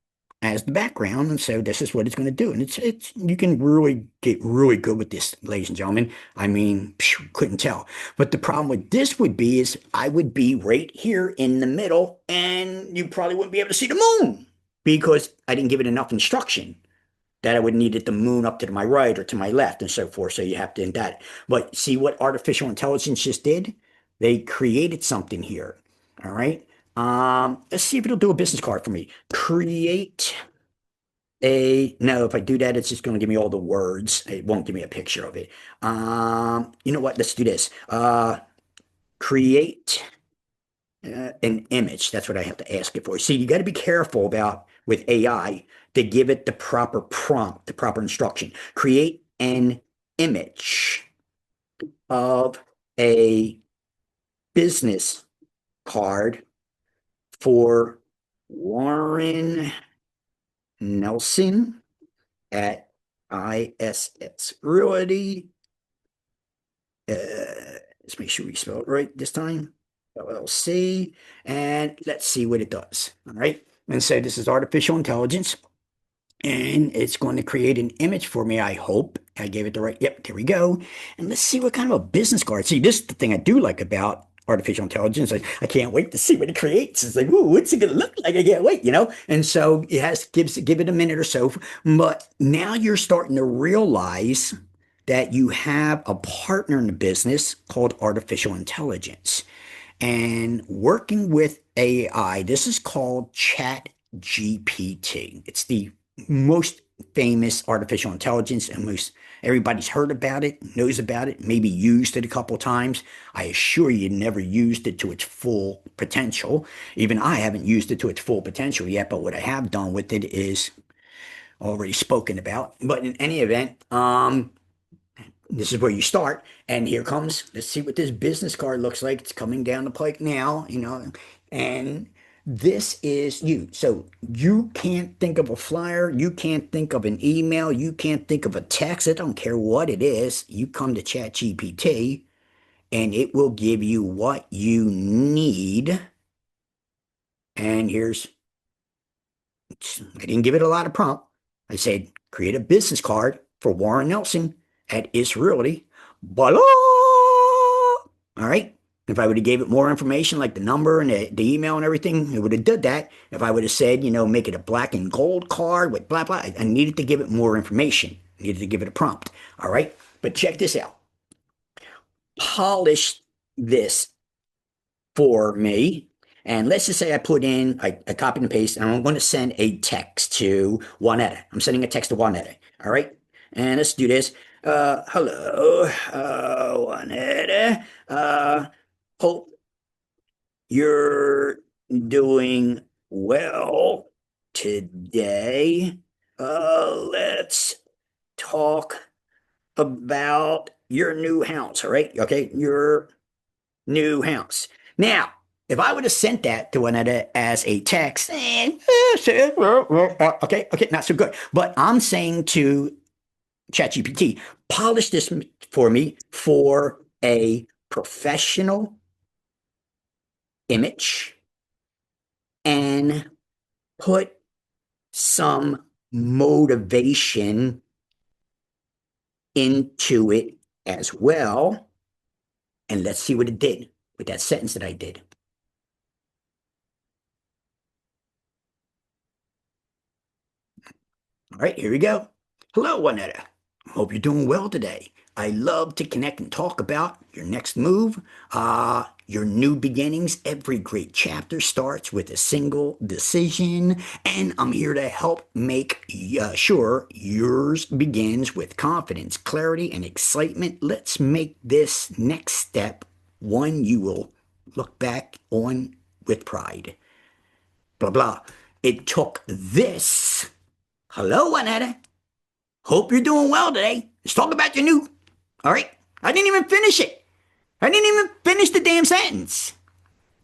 S1: as the background. And so this is what it's going to do. And it's, you can really get really good with this, ladies and gentlemen. I mean, couldn't tell. But the problem with this would be is I would be right here in the middle and you probably wouldn't be able to see the moon because I didn't give it enough instruction that I would need it to moon up to my right or to my left and so forth. So you have to do that. But see what artificial intelligence just did? They created something here. All right. Let's see if it'll do a business card for me. Create no, if I do that, it's just going to give me all the words. It won't give me a picture of it. You know what? Let's do this. Create an image. That's what I have to ask it for. See, you got to be careful about with AI to give it the proper prompt, the proper instruction. Create an image of a business card for Warren Nelson at ISS Realty. Let's make sure we spell it right this time. LLC, and let's see what it does. All right. And so this is artificial intelligence, and it's going to create an image for me. I hope I gave it the right. Yep, there we go. And let's see what kind of a business card. See, this is the thing I do like about artificial intelligence. I can't wait to see what it creates. It's like, ooh, what's it going to look like? I can't wait, you know? And so it has give it a minute or so. But now you're starting to realize that you have a partner in the business called artificial intelligence. And working with AI, this is called Chat GPT. It's the most famous artificial intelligence, and most everybody's heard about it, knows about it, maybe used it a couple times. I assure you, never used it to its full potential. Even I haven't used it to its full potential yet, but what I have done with it is already spoken about. But in any event, this is where you start. And here comes, let's see what this business card looks like. It's coming down the pike now, you know, and this is you. So you can't think of a flyer. You can't think of an email. You can't think of a text. I don't care what it is. You come to ChatGPT and it will give you what you need. And here's, I didn't give it a lot of prompt. I said, create a business card for Warren Nelson at IS Realty. Voila! All right. If I would have gave it more information, like the number and the email and everything, it would have did that. If I would have said, you know, make it a black and gold card with blah, blah, I needed to give it more information. I needed to give it a prompt. All right. But check this out. Polish this for me. And let's just say I put in, I copy and paste, and I'm going to send a text to Juanetta. I'm sending a text to Juanetta. All right. And let's do this. Hello, Juanetta. Hope you're doing well today. Let's talk about your new house, all right? Okay, your new house. Now, if I would have sent that to Juanetta as a text, okay, not so good. But I'm saying to ChatGPT, polish this for me for a professional image and put some motivation into it as well. And let's see what it did with that sentence that I did. All right, here we go. Hello, Juanetta. Hope you're doing well today. I love to connect and talk about your next move, your new beginnings. Every great chapter starts with a single decision, and I'm here to help make sure yours begins with confidence, clarity, and excitement. Let's make this next step one you will look back on with pride. Blah, blah. It took this. Hello, Juanetta. Hope you're doing well today. Let's talk about your new. All right. I didn't even finish it. I didn't even finish the damn sentence.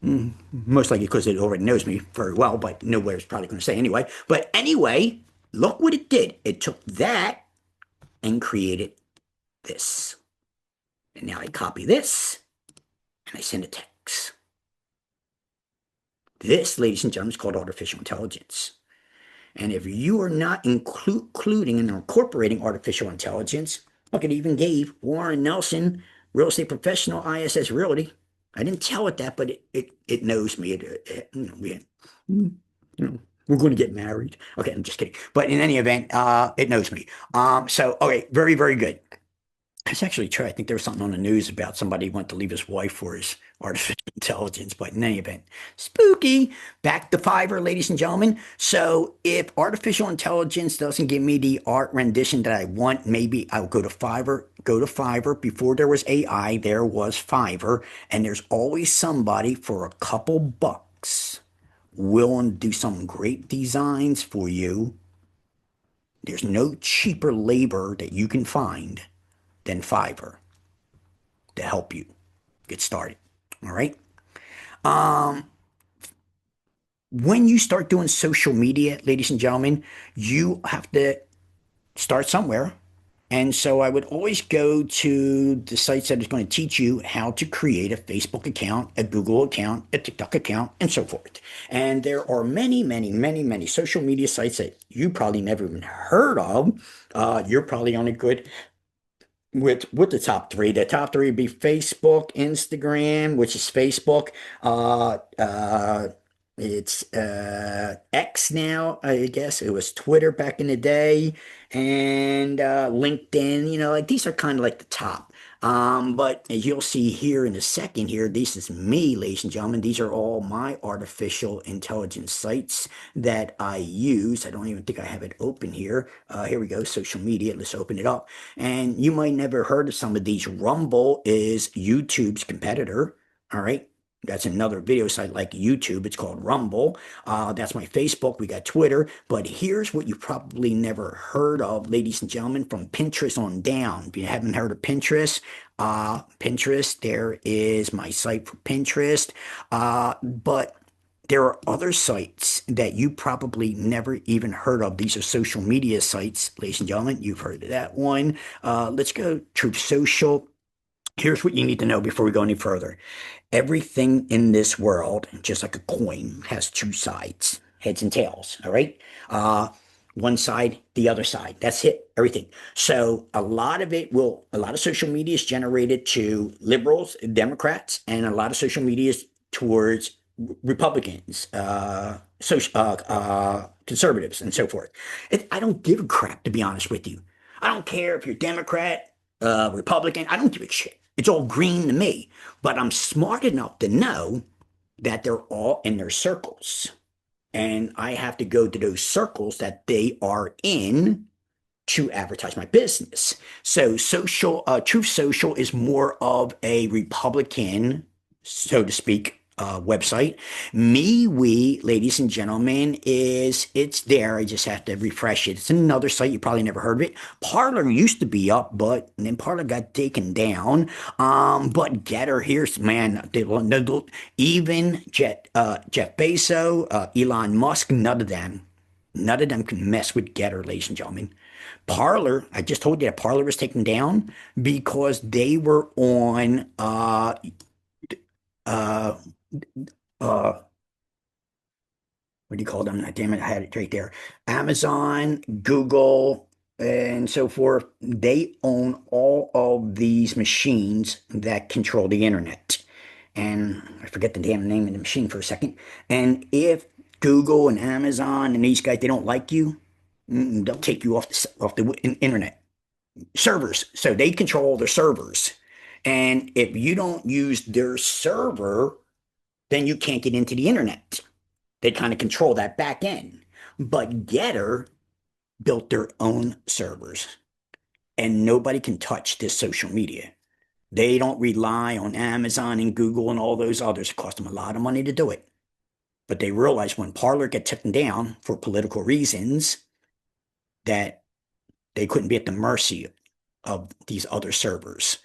S1: Most likely because it already knows me very well, but nowhere's probably going to say anyway. But anyway, look what it did. It took that and created this. And now I copy this and I send a text. This, ladies and gentlemen, is called artificial intelligence. And if you are not including and incorporating artificial intelligence, look, it even gave Warren Nelson, real estate professional, ISS Realty. I didn't tell it that, but it knows me. We're going to get married. Okay, I'm just kidding. But in any event, it knows me. So, okay, very, very good. It's actually true. I think there was something on the news about somebody who went to leave his wife for his artificial intelligence, but in any event, spooky. Back to Fiverr, ladies and gentlemen. So if artificial intelligence doesn't give me the art rendition that I want, maybe I'll go to Fiverr. Go to Fiverr. Before there was AI, there was Fiverr, and there's always somebody for a couple bucks willing to do some great designs for you. There's no cheaper labor that you can find than Fiverr to help you get started. All right. When you start doing social media, ladies and gentlemen, you have to start somewhere. And so I would always go to the sites that is going to teach you how to create a Facebook account, a Google account, a TikTok account, and so forth. And there are many, many, many, many social media sites that you probably never even heard of. You're probably only good with the top three. The top three would be Facebook, Instagram, which is Facebook. It's X now, I guess. It was Twitter back in the day, and LinkedIn. Like these are kind of like the top. But as you'll see here in a second here, this is me, ladies and gentlemen. These are all my artificial intelligence sites that I use. I don't even think I have it open here. Here we go, social media. Let's open it up. And you might never heard of some of these. Rumble is YouTube's competitor. All right. That's another video site like YouTube. It's called Rumble. That's my Facebook. We got Twitter. But here's what you probably never heard of, ladies and gentlemen, from Pinterest on down. If you haven't heard of Pinterest, Pinterest, there is my site for Pinterest. But there are other sites that you probably never even heard of. These are social media sites, ladies and gentlemen. You've heard of that one. Let's go to social. Here's what you need to know before we go any further. Everything in this world, just like a coin, has two sides, heads and tails, all right? One side, the other side. That's it, everything. So a lot of social media is generated to liberals, Democrats, and a lot of social media is towards Republicans, conservatives, and so forth. I don't give a crap, to be honest with you. I don't care if you're Democrat, Republican. I don't give a shit. It's all green to me. But I'm smart enough to know that they're all in their circles. And I have to go to those circles that they are in to advertise my business. So Truth Social is more of a Republican, so to speak, website. MeWe, ladies and gentlemen, it's there. I just have to refresh it. It's another site. You probably never heard of it. Parler used to be up, but then Parler got taken down. But Getter, here's, man, even Jeff Bezos, Elon Musk, none of them can mess with Getter, ladies and gentlemen. Parler, I just told you that Parler was taken down because they were on what do you call them? Damn it, I had it right there. Amazon, Google, and so forth. They own all of these machines that control the internet. And I forget the damn name of the machine for a second. And if Google and Amazon and these guys, they don't like you, They'll take you off the internet servers. So they control their servers. And if you don't use their server, then you can't get into the internet. They kind of control that back end. But Getter built their own servers, and nobody can touch this social media. They don't rely on Amazon and Google and all those others. It costs them a lot of money to do it. But they realized when Parler got taken down for political reasons that they couldn't be at the mercy of these other servers.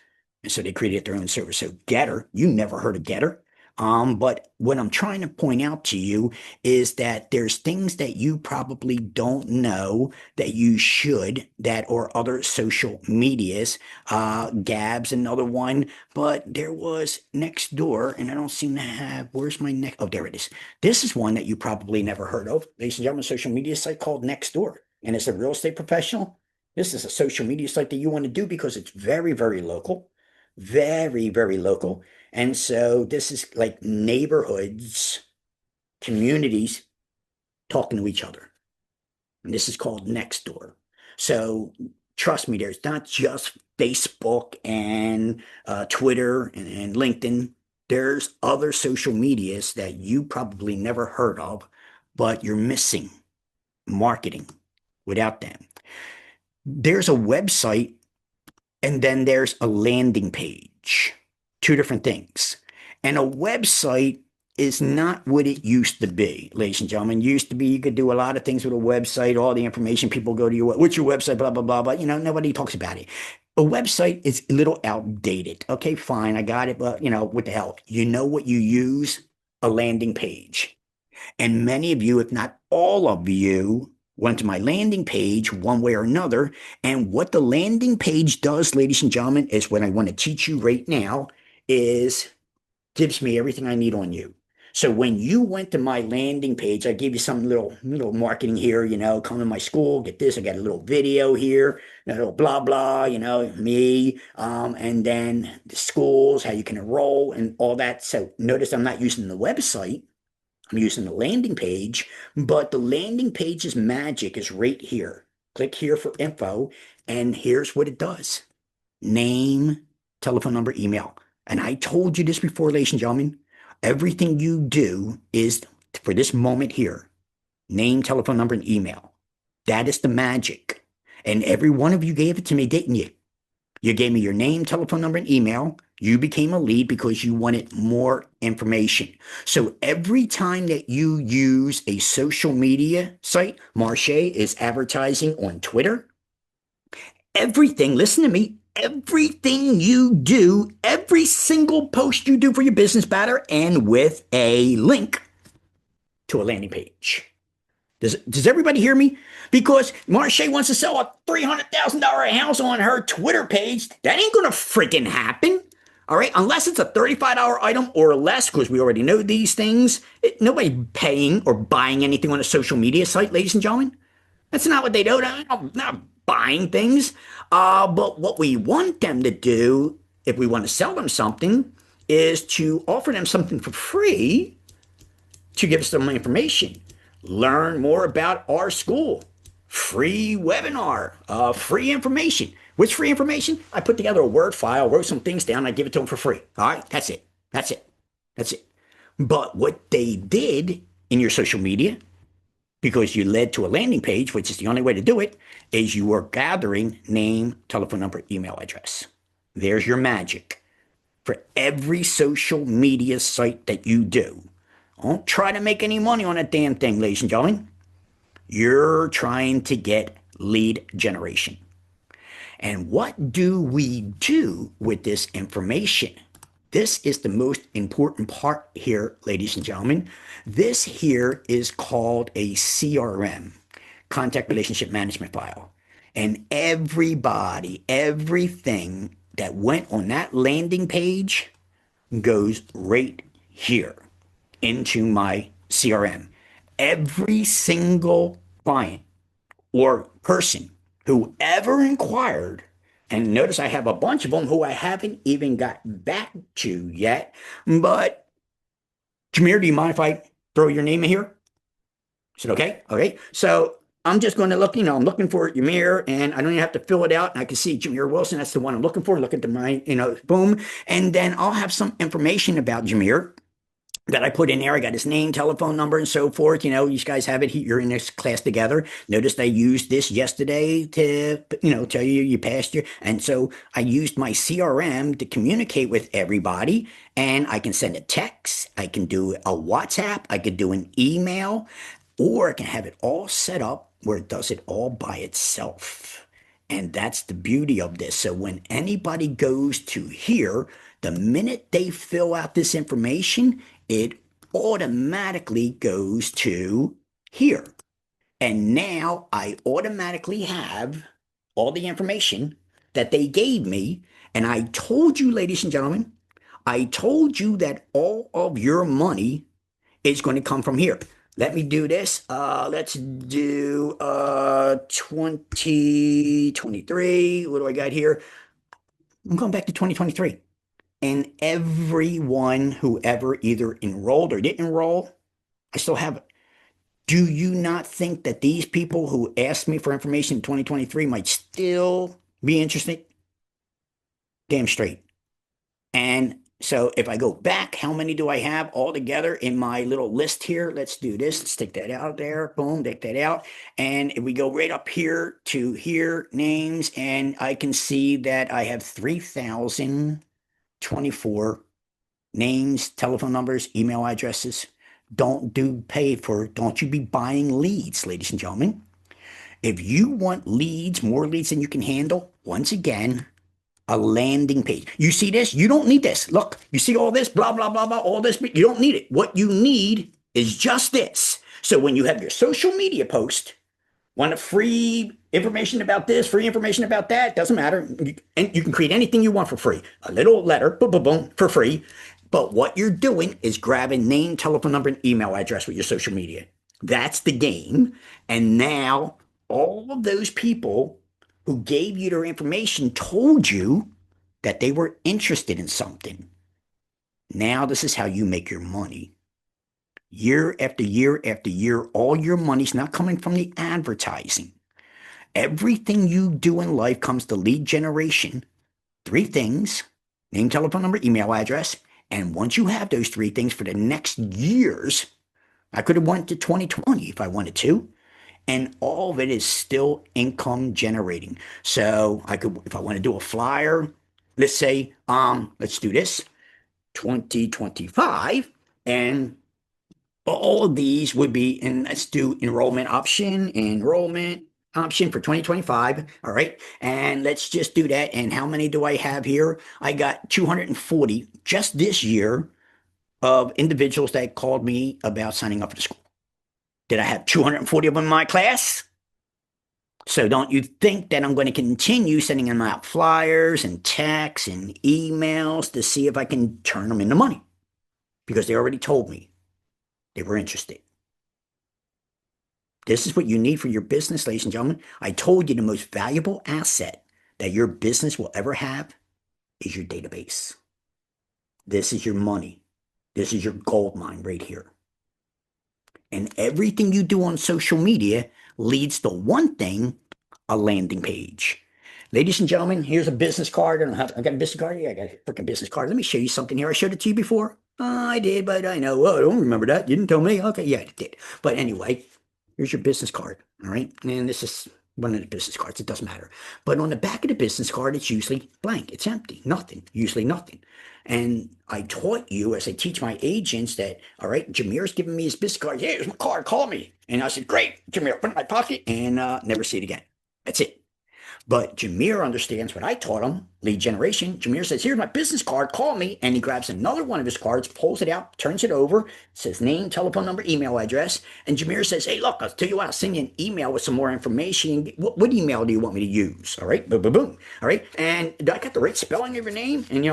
S1: And so they created their own server. So Getter, you never heard of Getter. But what I'm trying to point out to you is that there's things that you probably don't know that you should, that or other social medias, Gab's another one, but there was Nextdoor, and I don't seem to have, where's my next, oh, there it is. This is one that you probably never heard of. Ladies and gentlemen, a social media site called Nextdoor, and it's a real estate professional. This is a social media site that you want to do because it's very, very local, very, very local. And so this is like neighborhoods, communities talking to each other. And this is called Nextdoor. So trust me, there's not just Facebook and Twitter and LinkedIn. There's other social medias that you probably never heard of, but you're missing marketing without them. There's a website, and then there's a landing page. Two different things. And a website is not what it used to be, ladies and gentlemen. Used to be you could do a lot of things with a website, all the information, people go to your, what's your website, blah, blah, blah, but nobody talks about it. A website is a little outdated. Okay, fine, I got it, but what the hell? You know what you use? A landing page. And many of you, if not all of you, went to my landing page one way or another. And what the landing page does, ladies and gentlemen, is what I want to teach you right now is gives me everything I need on you. So when you went to my landing page, I gave you some little marketing here, come to my school, get this, I got a little video here, a little blah, blah, me, and then the schools, how you can enroll and all that. So notice I'm not using the website. I'm using the landing page, but the landing page's magic is right here. Click here for info, and here's what it does. Name, telephone number, email. And I told you this before, ladies and gentlemen. Everything you do is, for this moment here, name, telephone number, and email. That is the magic. And every one of you gave it to me, didn't you? You gave me your name, telephone number, and email. You became a lead because you wanted more information. So every time that you use a social media site, Marche is advertising on Twitter. Everything, listen to me, everything you do, every single post you do for your business better and with a link to a landing page. Does everybody hear me? Because Marche wants to sell a $300,000 house on her Twitter page. That ain't going to freaking happen. All right. Unless it's a $35 item or less, because we already know these things. Nobody paying or buying anything on a social media site, ladies and gentlemen. That's not what they do. They're not buying things. But what we want them to do, if we want to sell them something, is to offer them something for free to give us some information. Learn more about our school. Free webinar, free information. What's free information? I put together a Word file, wrote some things down, I give it to them for free. All right, that's it. That's it. That's it. But what they did in your social media, because you led to a landing page, which is the only way to do it, is you are gathering name, telephone number, email address. There's your magic for every social media site that you do. Don't try to make any money on that damn thing, ladies and gentlemen. You're trying to get lead generation. And what do we do with this information? This is the most important part here, ladies and gentlemen. This here is called a CRM, contact relationship management file. And everybody, everything that went on that landing page goes right here into my CRM. Every single client or person who ever inquired, and notice I have a bunch of them who I haven't even got back to yet, but Jameer, do you mind if I throw your name in here? Is it okay? Okay. So I'm just going to look, I'm looking for Jameer, and I don't even have to fill it out. And I can see Jameer Wilson. That's the one I'm looking for. Look at my, boom. And then I'll have some information about Jameer that I put in there. I got his name, telephone number, and so forth. You guys have it. You're in this class together. Notice I used this yesterday to, tell you passed your. And so I used my CRM to communicate with everybody. And I can send a text. I can do a WhatsApp. I could do an email, or I can have it all set up where it does it all by itself. And that's the beauty of this. So when anybody goes to here, the minute they fill out this information, it automatically goes to here. And now I automatically have all the information that they gave me. And I told you, ladies and gentlemen, I told you that all of your money is going to come from here. Let me do this. Let's do 2023. What do I got here? I'm going back to 2023. And everyone who ever either enrolled or didn't enroll, I still have it. Do you not think that these people who asked me for information in 2023 might still be interested? Damn straight. And so if I go back, how many do I have all together in my little list here? Let's do this. Let's take that out there. Boom, take that out. And if we go right up here to here, names, and I can see that I have 3,024 names, telephone numbers, email addresses. Don't you be buying leads, ladies and gentlemen. If you want leads, more leads than you can handle, once again, a landing page. You see this? You don't need this. Look, you see all this, blah, blah, blah, blah, all this. You don't need it. What you need is just this. So when you have your social media post, want a free information about this, free information about that, doesn't matter. And you can create anything you want for free. A little letter, boom, boom, boom, for free. But what you're doing is grabbing name, telephone number, and email address with your social media. That's the game. And now all of those people who gave you their information told you that they were interested in something. Now this is how you make your money. Year after year after year, all your money's not coming from the advertising. Everything you do in life comes to lead generation. 3 things: name, telephone number, email address. And once you have those 3 things for the next years, I could have went to 2020 if I wanted to. And all of it is still income generating. So I could, if I want to do a flyer, let's say, let's do this, 2025, and all of these would be, and let's do enrollment option for 2025. All right. And let's just do that. And how many do I have here? I got 240 just this year of individuals that called me about signing up for the school. Did I have 240 of them in my class? So don't you think that I'm going to continue sending them out flyers and texts and emails to see if I can turn them into money? Because they already told me they were interested. This is what you need for your business, ladies and gentlemen. I told you the most valuable asset that your business will ever have is your database. This is your money. This is your gold mine right here. And everything you do on social media leads to one thing: a landing page. Ladies and gentlemen, here's a business card. I got a business card. Yeah, I got a freaking business card. Let me show you something here. I showed it to you before. I did, but I know. Oh, I don't remember that. You didn't tell me. Okay, yeah, I did. But anyway, here's your business card. All right. And this is one of the business cards. It doesn't matter. But on the back of the business card, it's usually blank. It's empty. Nothing. Usually nothing. And I taught you, as I teach my agents, that, all right, Jameer's giving me his business card. Yeah, here's my card. Call me. And I said, great, Jameer, put it in my pocket, and never see it again. That's it. But Jameer understands what I taught him, lead generation. Jameer says, here's my business card, call me. And he grabs another one of his cards, pulls it out, turns it over, says name, telephone number, email address. And Jameer says, hey, look, I'll tell you what, I'll send you an email with some more information. What email do you want me to use? All right, boom, boom, boom. All right, and do I got the right spelling of your name? And,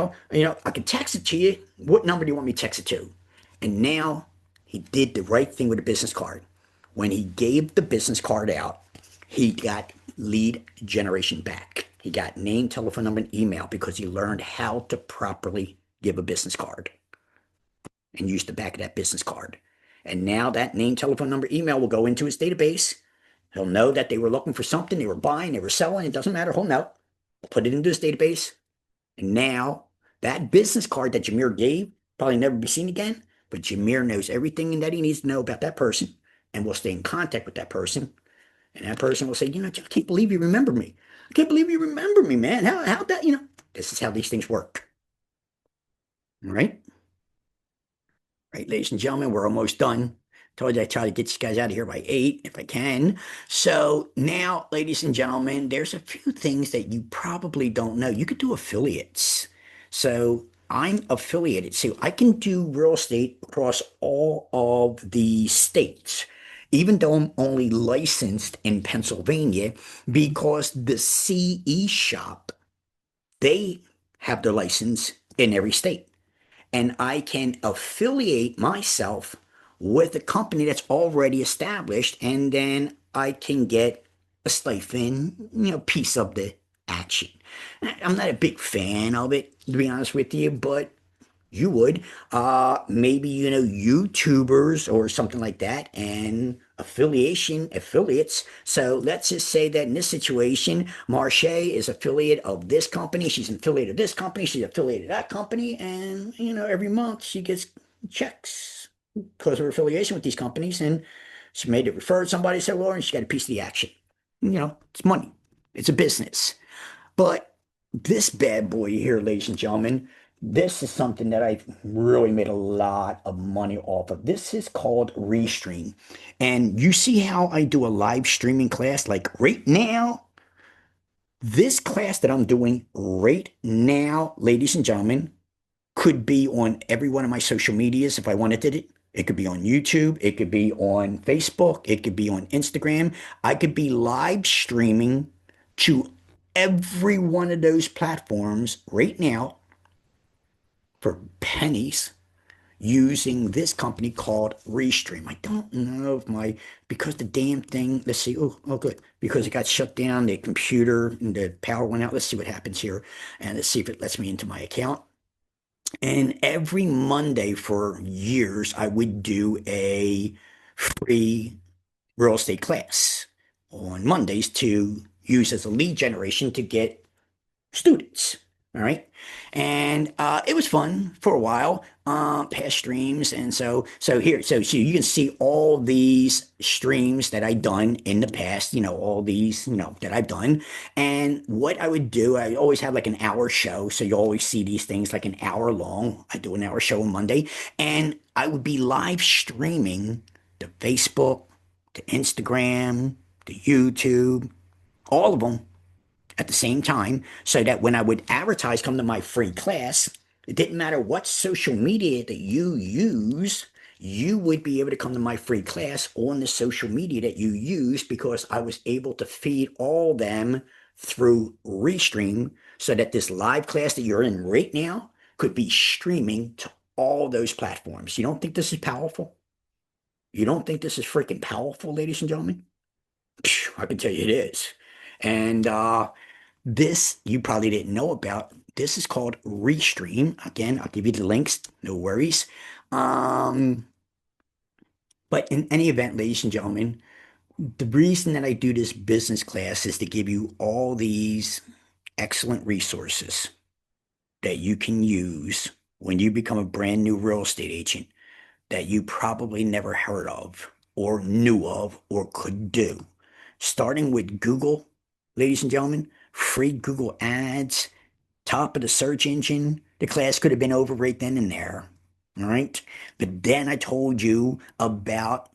S1: I can text it to you. What number do you want me to text it to? And now he did the right thing with the business card. When he gave the business card out, he got lead generation back. He got name, telephone number, and email because he learned how to properly give a business card and use the back of that business card. And now that name, telephone number, email will go into his database. He'll know that they were looking for something, they were buying, they were selling. It doesn't matter. He'll know. We'll put it into his database. And now that business card that Jameer gave probably never be seen again. But Jameer knows everything that he needs to know about that person and will stay in contact with that person. And that person will say, I can't believe you remember me. I can't believe you remember me, man. How that, this is how these things work. All right. Right, ladies and gentlemen, we're almost done. Told you I try to get you guys out of here by 8 if I can. So now, ladies and gentlemen, there's a few things that you probably don't know. You could do affiliates. So I'm affiliated. So I can do real estate across all of the states, even though I'm only licensed in Pennsylvania, because the CE shop, they have their license in every state. And I can affiliate myself with a company that's already established, and then I can get a stipend, piece of the action. I'm not a big fan of it, to be honest with you, but you would. Maybe, YouTubers or something like that, and affiliates. So let's just say that in this situation, Marche is affiliate of this company. She's an affiliate of this company. She's affiliated of that company. And, every month she gets checks because of her affiliation with these companies. And she made it refer somebody, said, well, and she got a piece of the action. It's money. It's a business. But this bad boy here, ladies and gentlemen, this is something that I've really made a lot of money off of. This is called Restream. And you see how I do a live streaming class like right now? This class that I'm doing right now, ladies and gentlemen, could be on every one of my social medias if I wanted it. It could be on YouTube. It could be on Facebook. It could be on Instagram. I could be live streaming to every one of those platforms right now for pennies using this company called Restream. I don't know if because the damn thing, let's see, oh good, because it got shut down, the computer and the power went out. Let's see what happens here, and let's see if it lets me into my account. And every Monday for years, I would do a free real estate class on Mondays to use as a lead generation to get students. All right. And it was fun for a while, past streams. And so you can see all these streams that I've done in the past, all these, that I've done. And what I would do, I always have like an hour show. So you always see these things like an hour long. I do an hour show on Monday, and I would be live streaming to Facebook, to Instagram, to YouTube, all of them at the same time, so that when I would advertise, come to my free class, it didn't matter what social media that you use, you would be able to come to my free class on the social media that you use, because I was able to feed all them through Restream, so that this live class that you're in right now could be streaming to all those platforms. You don't think this is powerful? You don't think this is freaking powerful, ladies and gentlemen? I can tell you it is. And this you probably didn't know about. This is called Restream. Again, I'll give you the links, no worries. But in any event, ladies and gentlemen, the reason that I do this business class is to give you all these excellent resources that you can use when you become a brand new real estate agent that you probably never heard of or knew of or could do. Starting with Google, ladies and gentlemen, free Google ads, top of the search engine. The class could have been over right then and there. All right. But then I told you about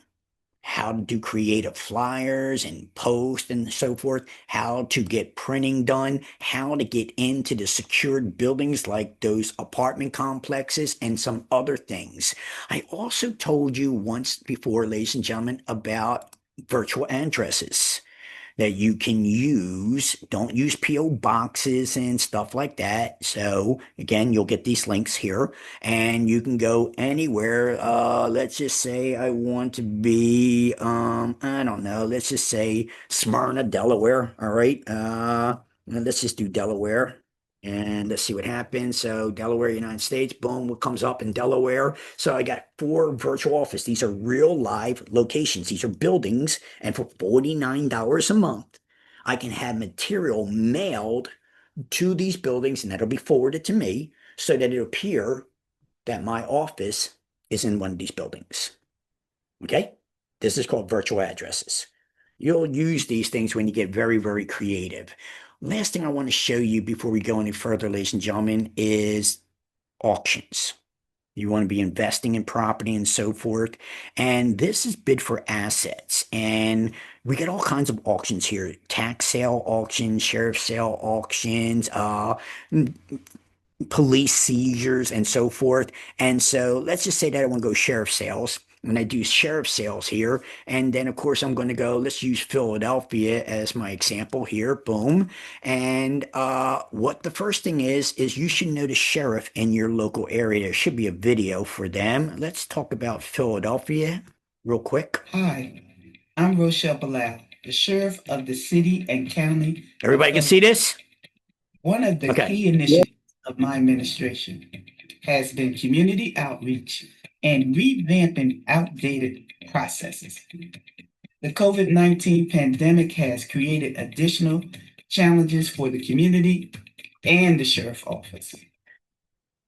S1: how to do creative flyers and post and so forth, how to get printing done, how to get into the secured buildings like those apartment complexes and some other things. I also told you once before, ladies and gentlemen, about virtual addresses that you can use. Don't use PO boxes and stuff like that. So again, you'll get these links here, and you can go anywhere. Let's just say I want to be, I don't know, let's just say Smyrna, Delaware. All right. Let's just do Delaware. And let's see what happens. So Delaware, United States, boom, what comes up in Delaware. So I got 4 virtual office. These are real live locations. These are buildings. And for $49 a month, I can have material mailed to these buildings and that'll be forwarded to me so that it'll appear that my office is in one of these buildings. Okay? This is called virtual addresses. You'll use these things when you get very, very creative. Last thing I want to show you before we go any further, ladies and gentlemen, is auctions. You want to be investing in property and so forth. And this is bid for assets. And we get all kinds of auctions here. Tax sale auctions, sheriff sale auctions, police seizures and so forth. And so let's just say that I want to go sheriff sales. When I do sheriff sales here, and then of course I'm going to go, let's use Philadelphia as my example here, boom. And what the first thing is you should know the sheriff in your local area. There should be a video for them. Let's talk about Philadelphia real quick.
S4: Hi, I'm Rochelle Bilal, the sheriff of the city and county.
S1: Everybody can see this?
S4: One of the
S1: Okay.
S4: key initiatives of my administration has been community outreach and revamping outdated processes. The COVID-19 pandemic has created additional challenges for the community and the sheriff's office.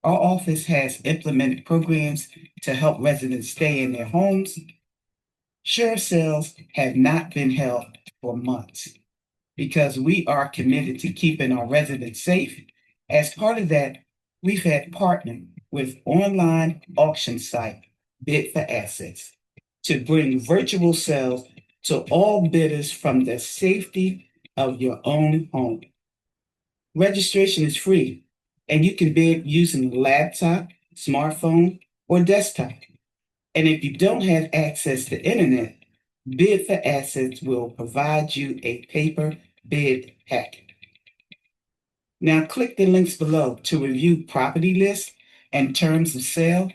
S4: Our office has implemented programs to help residents stay in their homes. Sheriff sales have not been held for months because we are committed to keeping our residents safe. As part of that, we've had partnered with online auction site Bid for Assets to bring virtual sales to all bidders from the safety of your own home. Registration is free, and you can bid using a laptop, smartphone, or desktop. And if you don't have access to internet, Bid for Assets will provide you a paper bid packet. Now click the links below to review property lists and terms of sale,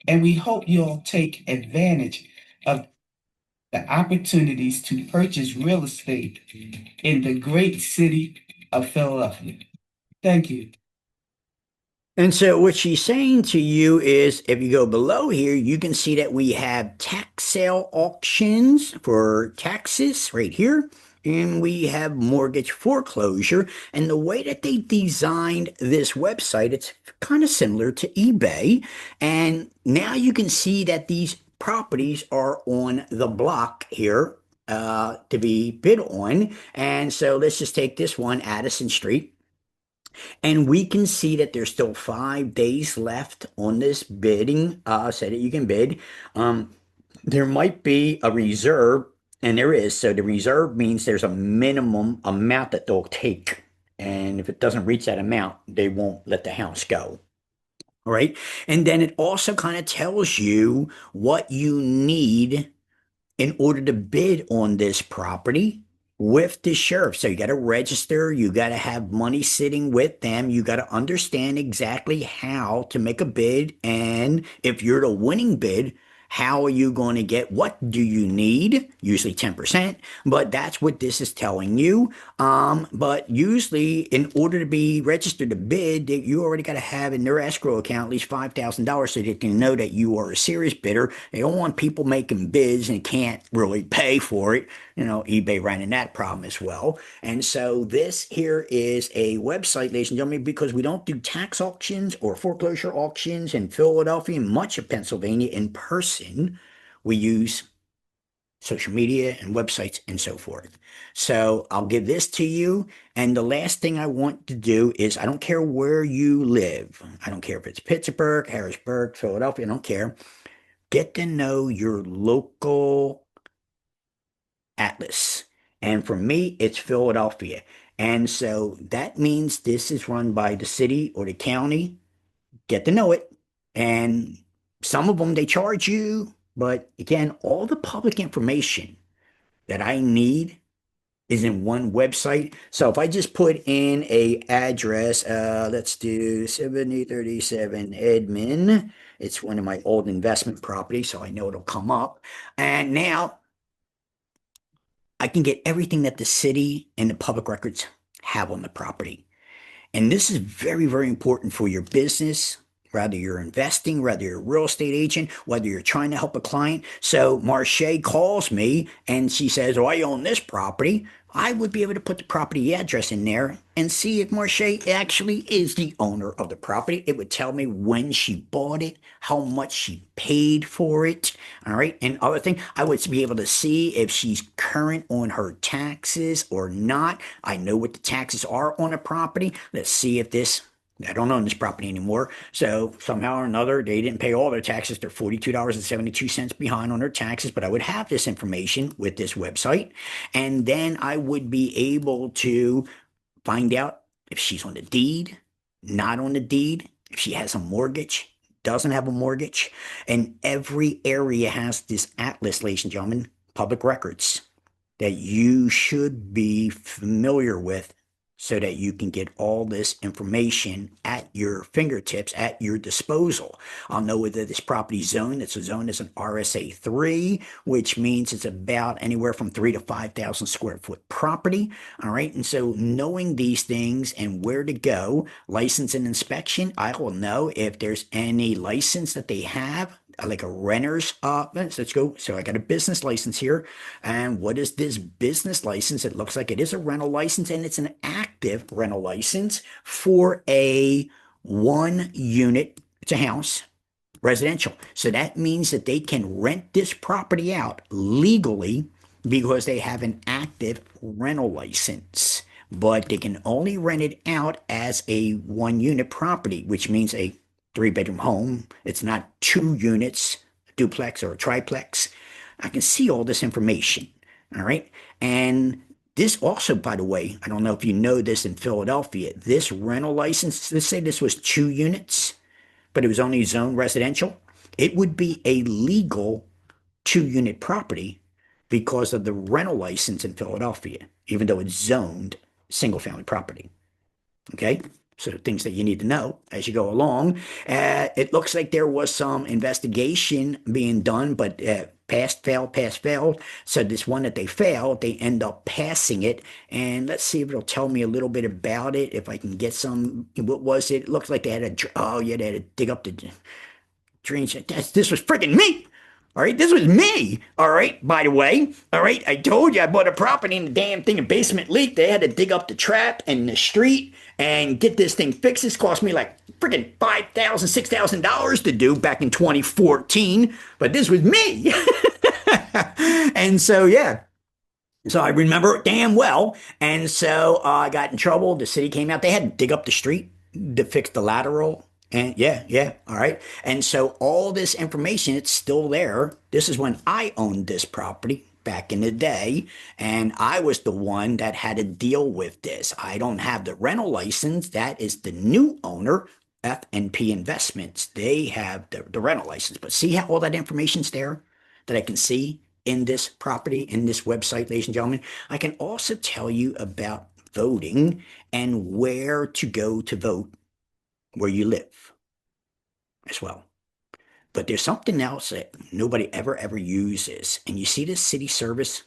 S4: and we hope you'll take advantage of the opportunities to purchase real estate in the great city of Philadelphia. Thank you.
S1: And so what she's saying to you is if you go below here, you can see that we have tax sale auctions for taxes right here. And we have mortgage foreclosure. And the way that they designed this website, it's kind of similar to eBay. And now you can see that these properties are on the block here to be bid on. And so let's just take this one, Addison Street. And we can see that there's still 5 days left on this bidding, so that you can bid. There might be a reserve, and there is. So the reserve means there's a minimum amount that they'll take. And if it doesn't reach that amount, they won't let the house go. All right. And then it also kind of tells you what you need in order to bid on this property with the sheriff. So you got to register, you got to have money sitting with them, you got to understand exactly how to make a bid. And if you're the winning bid, how are you going to get, what do you need? Usually 10%, but that's what this is telling you. But usually in order to be registered to bid, you already got to have in their escrow account at least $5,000 so they can know that you are a serious bidder. They don't want people making bids and can't really pay for it. You know, eBay ran in that problem as well. And so this here is a website, ladies and gentlemen, because we don't do tax auctions or foreclosure auctions in Philadelphia and much of Pennsylvania in person. We use social media and websites and so forth. So I'll give this to you. And the last thing I want to do is I don't care where you live. I don't care if it's Pittsburgh, Harrisburg, Philadelphia. I don't care. Get to know your local atlas. And for me, it's Philadelphia. And so that means this is run by the city or the county. Get to know it. And some of them, they charge you. But again, all the public information that I need is in one website. So if I just put in a address, let's do 7037 Edmond. It's one of my old investment properties, so I know it'll come up. And now I can get everything that the city and the public records have on the property. And this is very, very important for your business, whether you're investing, whether you're a real estate agent, whether you're trying to help a client. So Marche calls me and she says, oh, I own this property. I would be able to put the property address in there and see if Marche actually is the owner of the property. It would tell me when she bought it, how much she paid for it. All right. And other thing, I would be able to see if she's current on her taxes or not. I know what the taxes are on a property. Let's see if I don't own this property anymore. So somehow or another, they didn't pay all their taxes. They're $42.72 behind on their taxes, but I would have this information with this website. And then I would be able to find out if she's on the deed, not on the deed, if she has a mortgage, doesn't have a mortgage. And every area has this atlas, ladies and gentlemen, public records that you should be familiar with so that you can get all this information at your fingertips, at your disposal. I'll know whether this property zone, it's a zone is an RSA 3, which means it's about anywhere from 3 to 5,000 square foot property. All right. And so knowing these things and where to go, license and inspection, I will know if there's any license that they have, like a renter's let's go. So I got a business license here. And what is this business license? It looks like it is a rental license, and it's an active rental license for a 1 unit. It's a house, residential. So that means that they can rent this property out legally because they have an active rental license. But they can only rent it out as a 1 unit property, which means a 3-bedroom home. It's not 2 units, a duplex or a triplex. I can see all this information. All right. And this also, by the way, I don't know if you know this in Philadelphia, this rental license, let's say this was 2 units, but it was only zoned residential. It would be a legal 2-unit property because of the rental license in Philadelphia, even though it's zoned single family property. Okay. So things that you need to know as you go along. It looks like there was some investigation being done, but passed, failed. So this one that they failed, they end up passing it. And let's see if it'll tell me a little bit about it. If I can get some, what was it? It looks like they had they had to dig up the drains. This was freaking me. All right, this was me. All right, by the way. All right, I told you I bought a property and the damn thing, a basement leak. They had to dig up the trap and the street and get this thing fixed. This cost me like freaking $5,000, $6,000 to do back in 2014. But this was me. And so, yeah. So I remember it damn well. And so I got in trouble. The city came out. They had to dig up the street to fix the lateral. And yeah, all right. And so all this information, it's still there. This is when I owned this property back in the day, and I was the one that had to deal with this. I don't have the rental license. That is the new owner, F&P Investments. They have the rental license. But see how all that information's there that I can see in this property, in this website, ladies and gentlemen. I can also tell you about voting and where to go to vote where you live as well. But there's something else that nobody ever uses. And you see this city service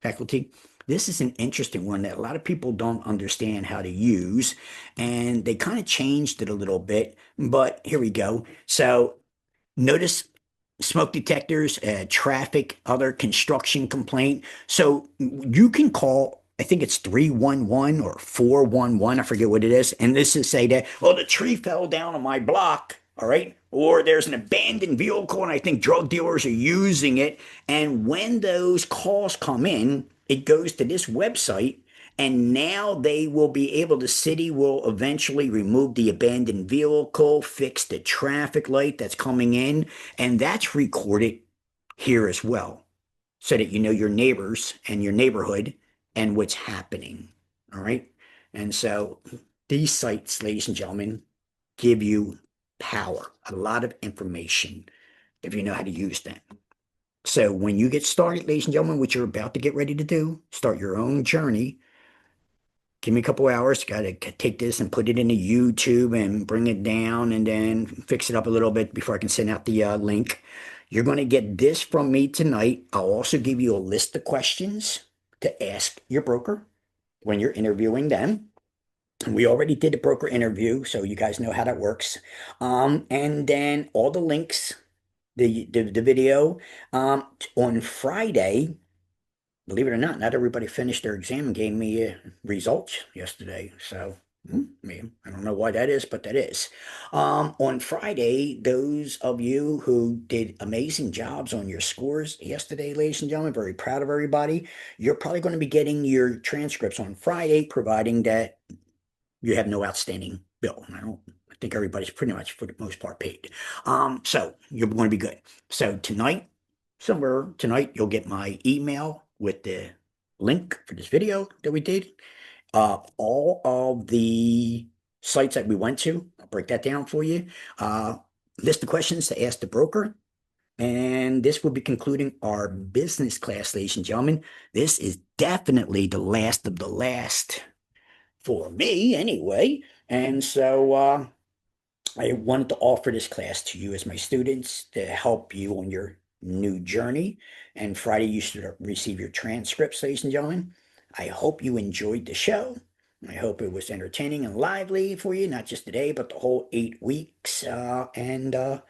S1: faculty? This is an interesting one that a lot of people don't understand how to use. And they kind of changed it a little bit, but here we go. So notice smoke detectors, traffic, other construction complaint. So you can call, I think it's 311 or 411. I forget what it is. And this is say that, oh, the tree fell down on my block. All right. Or there's an abandoned vehicle and I think drug dealers are using it. And when those calls come in, it goes to this website. And now they will be able, the city will eventually remove the abandoned vehicle, fix the traffic light that's coming in. And that's recorded here as well, so that you know your neighbors and your neighborhood and what's happening. All right. And so these sites, ladies and gentlemen, give you power, a lot of information if you know how to use them. So when you get started, ladies and gentlemen, what you're about to get ready to do, start your own journey. Give me a couple hours. Got to take this and put it into YouTube and bring it down and then fix it up a little bit before I can send out the link. You're going to get this from me tonight. I'll also give you a list of questions to ask your broker when you're interviewing them. We already did the broker interview, so you guys know how that works. And then all the links, the video, on Friday. Believe it or not everybody finished their exam and gave me results yesterday. So, I don't know why that is, but that is. On Friday, those of you who did amazing jobs on your scores yesterday, ladies and gentlemen, very proud of everybody. You're probably going to be getting your transcripts on Friday, providing that you have no outstanding bill. I think everybody's pretty much for the most part paid. So you're going to be good. So somewhere tonight, you'll get my email with the link for this video that we did. All of the sites that we went to, I'll break that down for you. List of questions to ask the broker. And this will be concluding our business class, ladies and gentlemen. This is definitely the last of the last for me anyway. And so I wanted to offer this class to you as my students to help you on your new journey. And Friday, you should receive your transcripts, ladies and gentlemen. I hope you enjoyed the show. I hope it was entertaining and lively for you, not just today, but the whole 8 weeks. And I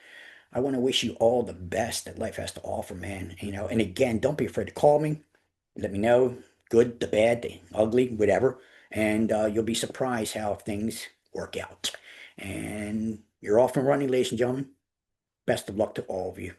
S1: want to wish you all the best that life has to offer, man. And again, don't be afraid to call me. Let me know, good, the bad, the ugly, whatever. And you'll be surprised how things work out. And you're off and running, ladies and gentlemen. Best of luck to all of you.